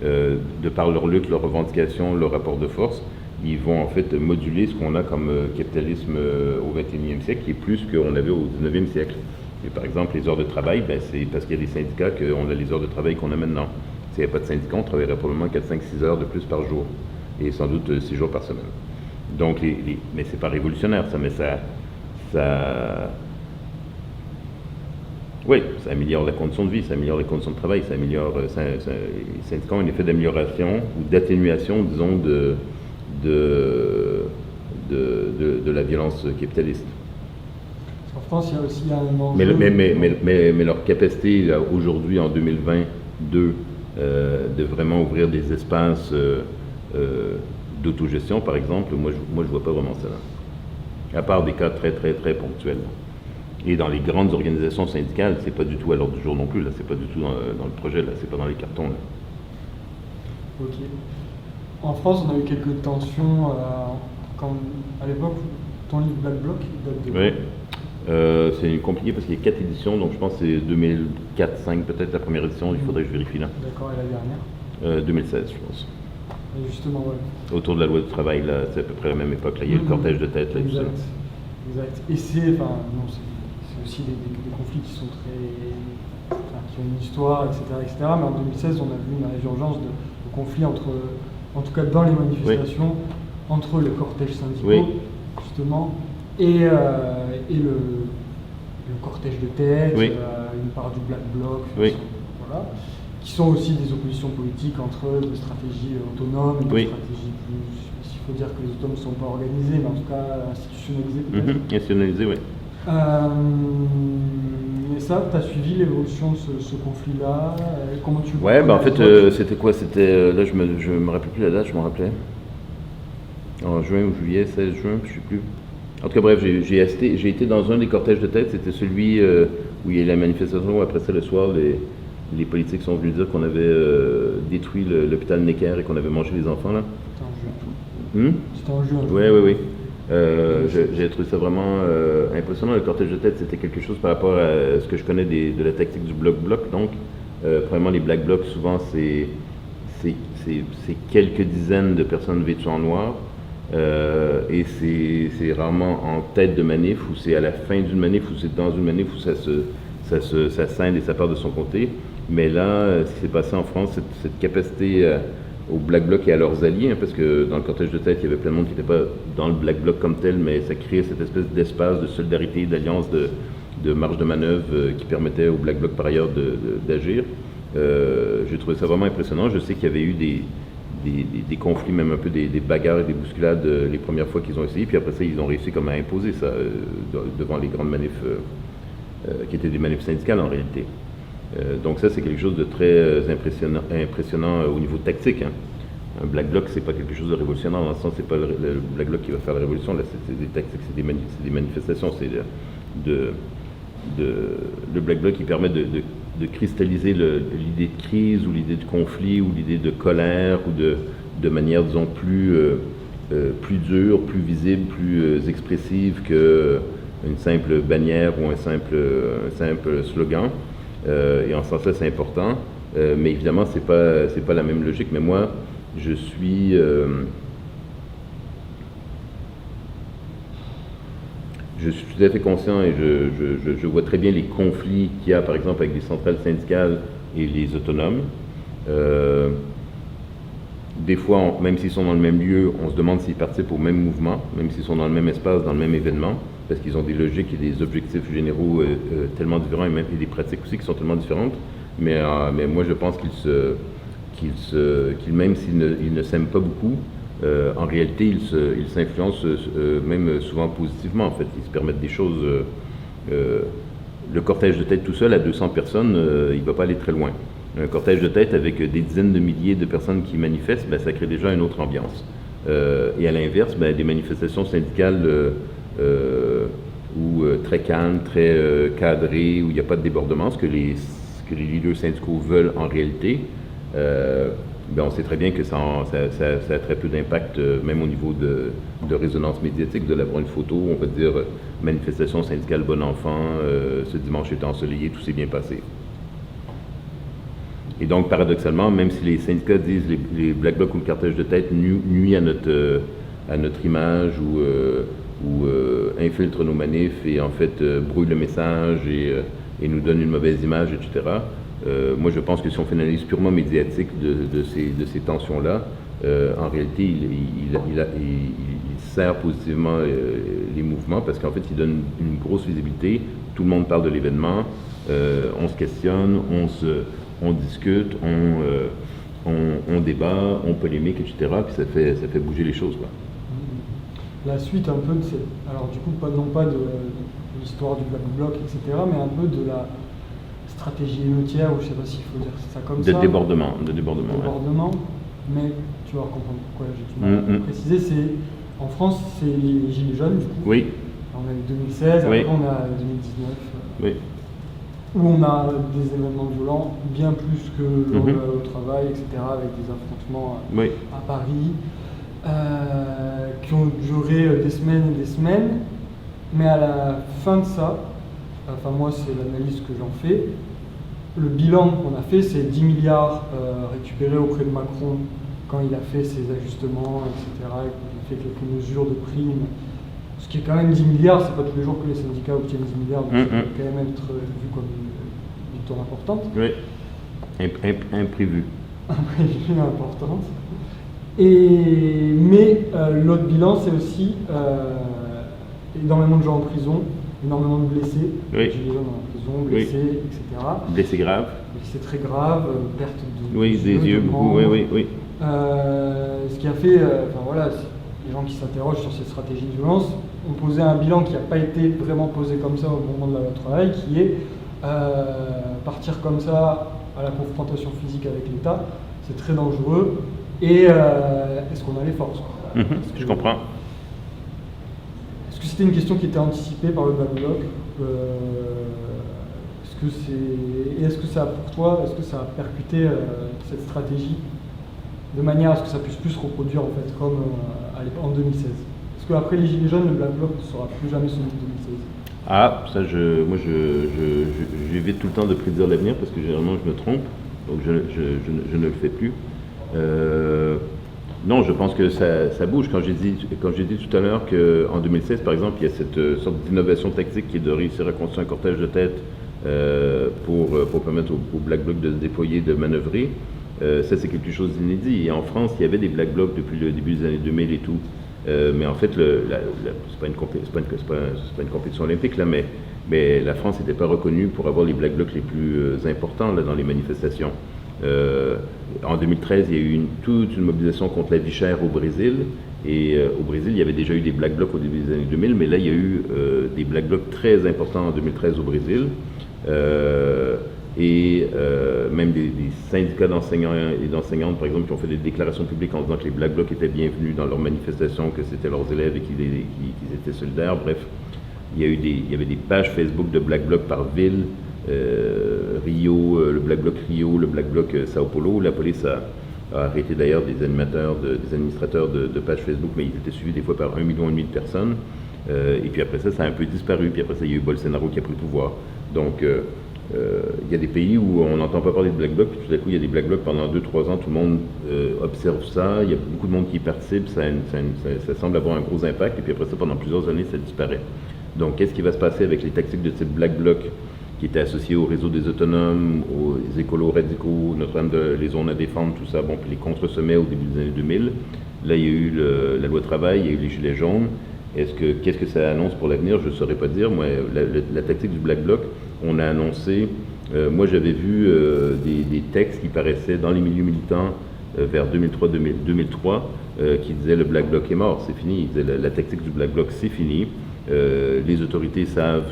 de par leur lutte, leurs revendications, leur rapport de force, ils vont en fait moduler ce qu'on a comme capitalisme au XXIe siècle, qui est plus qu'on avait au XIXe siècle. Et par exemple, les heures de travail, c'est parce qu'il y a des syndicats qu'on a les heures de travail qu'on a maintenant. S'il n'y avait pas de syndicats, on travaillerait probablement 4, 5, 6 heures de plus par jour, et sans doute 6 jours par semaine. Donc, mais c'est pas révolutionnaire, ça, mais oui, ça améliore la condition de vie, ça améliore les conditions de travail, ça améliore, les syndicats ont un effet d'amélioration ou d'atténuation, disons, de la violence capitaliste. En France, il y a aussi un enjeu... Mais leur capacité, là, aujourd'hui, en 2022, de vraiment ouvrir des espaces d'autogestion, par exemple, moi, je vois pas vraiment ça, là. À part des cas très, très, très ponctuels. Et dans les grandes organisations syndicales, c'est pas du tout à l'ordre du jour non plus, là, c'est pas du tout dans le projet, là, c'est pas dans les cartons, là. Ok. En France, on a eu quelques tensions à l'époque, ton livre Black Bloc date de... Oui, c'est compliqué parce qu'il y a 4 éditions, donc je pense que c'est 2004-2005 peut-être la première édition, il faudrait que je vérifie là. D'accord, et la dernière 2016, je pense. Et justement, ouais. Autour de la loi du travail, là, c'est à peu près à la même époque, là, il y a le cortège de tête, là, et tout ça. Exact. Et c'est aussi des conflits qui sont qui ont une histoire, etc. Mais en 2016, on a vu une résurgence de conflits en tout cas dans les manifestations, entre les cortèges syndicaux, justement, et le cortège de tête, une part du Black Bloc, qui sont aussi des oppositions politiques entre eux, des stratégies autonomes, des stratégies plus... Il faut dire que les autonomes ne sont pas organisés, mais en tout cas institutionnalisés peut-être. Institutionnalisés, oui. Et ça, tu as suivi l'évolution de ce conflit-là, comment tu vois? Ouais, en fait, c'était quoi? C'était, là, je me rappelle plus la date, je m'en rappelais. En juin ou juillet, 16 juin, je ne sais plus. En tout cas, bref, j'ai été dans un des cortèges de tête, c'était celui où il y a eu la manifestation, après ça, le soir, les politiques sont venus dire qu'on avait détruit l'hôpital Necker et qu'on avait mangé les enfants, là. C'était en juin. Oui. J'ai trouvé ça vraiment impressionnant. Le cortège de tête, c'était quelque chose par rapport à ce que je connais de la tactique du bloc-bloc. Donc, premièrement, les black blocs, souvent, c'est quelques dizaines de personnes vêtues en noir. Et c'est rarement en tête de manif, ou c'est à la fin d'une manif, ou c'est dans une manif où ça scinde et ça part de son côté. Mais là, ce qui s'est passé en France, cette capacité au Black Bloc et à leurs alliés, parce que dans le cortège de tête, il y avait plein de monde qui n'était pas dans le Black Bloc comme tel, mais ça créait cette espèce d'espace de solidarité, d'alliance, de marge de manœuvre qui permettait au Black Bloc par ailleurs d'agir. J'ai trouvé ça vraiment impressionnant. Je sais qu'il y avait eu des conflits, même un peu des bagarres et des bousculades les premières fois qu'ils ont essayé, puis après ça, ils ont réussi comme à imposer ça devant les grandes manifs qui étaient des manifs syndicales en réalité. Donc ça, c'est quelque chose de très impressionnant au niveau tactique. Un Black Bloc, c'est pas quelque chose de révolutionnaire, dans le sens, c'est pas le Black Bloc qui va faire la révolution, là, c'est des tactiques, c'est des manifestations, c'est le Black Bloc qui permet de cristalliser l'idée de crise, ou l'idée de conflit, ou l'idée de colère, ou de manière, disons, plus dure, plus visible, plus expressive qu'une simple bannière ou un simple slogan. Et en ce sens-là, c'est important, mais évidemment, c'est pas la même logique. Mais moi, je suis tout à fait conscient, et je vois très bien les conflits qu'il y a, par exemple, avec les centrales syndicales et les autonomes. Des fois, même s'ils sont dans le même lieu, on se demande s'ils participent au même mouvement, même s'ils sont dans le même espace, dans le même événement, parce qu'ils ont des logiques et des objectifs généraux tellement différents, et des pratiques aussi qui sont tellement différentes. Mais moi, je pense qu'ils même s'ils ne s'aiment pas beaucoup, en réalité, ils s'influencent même souvent positivement. En fait, ils se permettent des choses. Le cortège de tête tout seul, à 200 personnes, il ne va pas aller très loin. Un cortège de tête avec des dizaines de milliers de personnes qui manifestent, ça crée déjà une autre ambiance. Et à l'inverse, des manifestations syndicales très calmes, très cadrées, où il n'y a pas de débordement, ce que les leaders syndicaux veulent en réalité, ben, on sait très bien que ça a très peu d'impact, même au niveau de résonance médiatique, de l'avoir une photo, on va dire manifestation syndicale bon enfant, ce dimanche était ensoleillé, tout s'est bien passé. Et donc, paradoxalement, même si les syndicats disent les Black Blocs ou le cartage de tête nuit à notre image ou infiltre nos manifs et en fait brouille le message et nous donne une mauvaise image, etc. Moi, je pense que si on fait une analyse purement médiatique de ces tensions-là, en réalité, il sert positivement les mouvements parce qu'en fait, il donne une grosse visibilité. Tout le monde parle de l'événement, on se questionne, on discute, on débat, on polémique, etc. Puis ça fait bouger les choses, quoi. La suite un peu de cette... Alors du coup, non pas de l'histoire du Black Bloc, etc., mais un peu de la stratégie émeutière, ou je ne sais pas s'il faut dire ça comme ça. De débordement. Débordement, mais tu vas comprendre pourquoi j'ai du mal à préciser. En France, c'est les Gilets jaunes, du coup. Oui. On a eu 2016, oui. Après on a 2019. Oui. Où on a des événements violents, bien plus que au travail, etc., avec des affrontements à Paris, qui ont duré des semaines et des semaines. Mais à la fin de ça, enfin moi c'est l'analyse que j'en fais, le bilan qu'on a fait, c'est 10 milliards récupérés auprès de Macron quand il a fait ses ajustements, etc., et qu'il a fait quelques mesures de primes. Ce qui est quand même 10 milliards, c'est pas tous les jours que les syndicats obtiennent 10 milliards, donc ça peut quand même être vu comme une victoire importante. Oui, imprévu. Imprévu, importante. Mais l'autre bilan, c'est aussi énormément de gens en prison, énormément de blessés, oui. Gilets jaunes en prison, blessés, etc. Blessés graves. Blessés très graves, perte des yeux, beaucoup, oui. Ce qui a fait, les gens qui s'interrogent sur ces stratégies de violence ont posé un bilan qui n'a pas été vraiment posé comme ça au moment de la loi travail, qui est partir comme ça à la confrontation physique avec l'État, c'est très dangereux, et est-ce qu'on a les forces, quoi. Je comprends. Est-ce que c'était une question qui était anticipée par le Black Bloc? Est-ce que ça, pour toi, est-ce que ça a percuté cette stratégie de manière à ce que ça puisse plus se reproduire en fait comme en 2016? Parce qu'après les Gilets jaunes, le Black Bloc ne sera plus jamais celui de 2016. Ah, ça, j'évite tout le temps de prédire l'avenir parce que généralement je me trompe, donc je ne le fais plus. Non, je pense que ça bouge. Quand j'ai dit tout à l'heure qu'en 2016, par exemple, il y a cette sorte d'innovation tactique qui est de réussir à construire un cortège de tête pour permettre au Black Bloc de se déployer, de manœuvrer. Ça, c'est quelque chose d'inédit. Et en France, il y avait des Black Blocs depuis le début des années 2000 et tout. Mais en fait, c'est pas une compétition olympique, là, mais la France n'était pas reconnue pour avoir les Black Blocs les plus importants là, dans les manifestations. En 2013, il y a eu toute une mobilisation contre la vie chère au Brésil. Et au Brésil, il y avait déjà eu des Black Blocs au début des années 2000, mais là, il y a eu des Black Blocs très importants en 2013 au Brésil. Même des syndicats d'enseignants et d'enseignantes, par exemple, qui ont fait des déclarations publiques en disant que les Black Blocs étaient bienvenus dans leurs manifestations, que c'était leurs élèves et qu'ils étaient solidaires. Bref, il y avait des pages Facebook de Black Blocs par ville, Rio, le Black Bloc Rio, le Black Bloc Sao Paulo. La police a arrêté d'ailleurs des administrateurs de pages Facebook, mais ils étaient suivis des fois par 1,5 million de personnes. Et puis après ça a un peu disparu. Puis après ça, il y a eu Bolsonaro qui a pris le pouvoir. Donc, il y a des pays où on n'entend pas parler de Black Bloc, puis tout à coup il y a des Black Blocs pendant 2-3 ans, tout le monde observe ça, il y a beaucoup de monde qui y participe, ça semble avoir un gros impact, et puis après ça, pendant plusieurs années, ça disparaît. Donc qu'est-ce qui va se passer avec les tactiques de type Black Bloc qui étaient associés au réseau des autonomes, aux écolos radicaux, Notre-Dame les zones à défendre, tout ça, bon, puis les contre-sommets au début des années 2000. Là, il y a eu la loi travail, il y a eu les Gilets jaunes. Qu'est-ce que ça annonce pour l'avenir? Je ne saurais pas dire. Moi, la tactique du Black Bloc, on a annoncé, moi j'avais vu des textes qui paraissaient dans les milieux militants vers 2003 qui disaient le Black Bloc est mort, c'est fini. Ils disaient la tactique du Black Bloc c'est fini, les autorités savent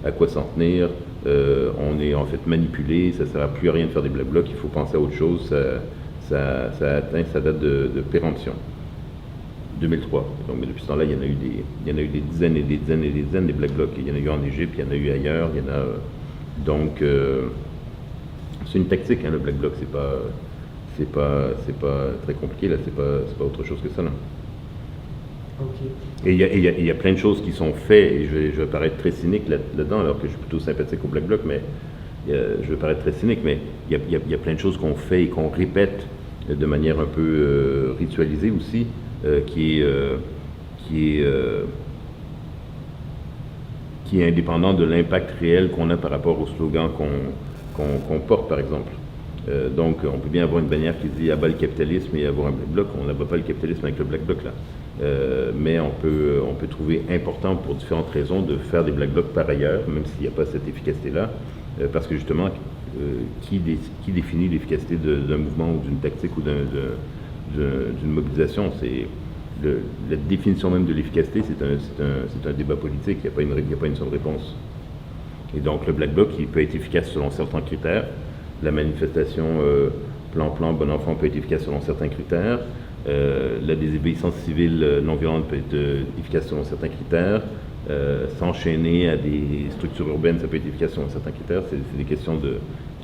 à quoi s'en tenir, on est en fait manipulé, ça ne sert à plus à rien de faire des Black Blocs, il faut penser à autre chose, ça a atteint sa date de péremption. 2003. Donc, mais depuis ce temps-là, il y en a eu des dizaines et des dizaines et des dizaines de Black Blocs. Il y en a eu en Égypte, il y en a eu ailleurs, il y en a... donc, c'est une tactique, hein, le Black Bloc. c'est pas très compliqué, là, c'est pas autre chose que ça, là. Ok. Et il y a plein de choses qui sont faites, et je vais paraître très cynique là-dedans, alors que je suis plutôt sympathique au Black Bloc, mais je vais paraître très cynique, mais il y a plein de choses qu'on fait et qu'on répète de manière un peu ritualisée aussi, qui est indépendant de l'impact réel qu'on a par rapport au slogan qu'on porte, par exemple. Donc, on peut bien avoir une bannière qui dit « abat le capitalisme » et avoir un Black Bloc. On n'abat pas le capitalisme avec le Black Bloc, là. Mais on peut trouver important, pour différentes raisons, de faire des Black Blocs par ailleurs, même s'il n'y a pas cette efficacité-là, parce que justement, qui définit l'efficacité d'un mouvement ou d'une tactique ou d'une mobilisation? C'est la définition même de l'efficacité, c'est un débat politique, il n'y a pas une seule réponse. Et donc le Black Bloc, il peut être efficace selon certains critères. La manifestation plan-plan, bon enfant peut être efficace selon certains critères. La désobéissance civile non violente peut être efficace selon certains critères. S'enchaîner à des structures urbaines, ça peut être efficace selon certains critères. C'est des questions de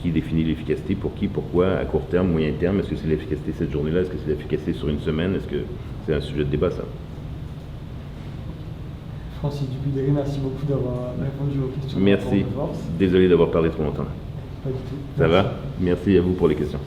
qui définit l'efficacité, pour qui, pourquoi, à court terme, moyen terme. Est-ce que c'est l'efficacité cette journée-là? Est-ce que c'est l'efficacité sur une semaine? Est-ce que c'est un sujet de débat, ça? Francis Dupuy-Derry, merci beaucoup d'avoir répondu aux questions. Merci. Désolé d'avoir parlé trop longtemps. Pas du tout. Ça va? Merci à vous pour les questions.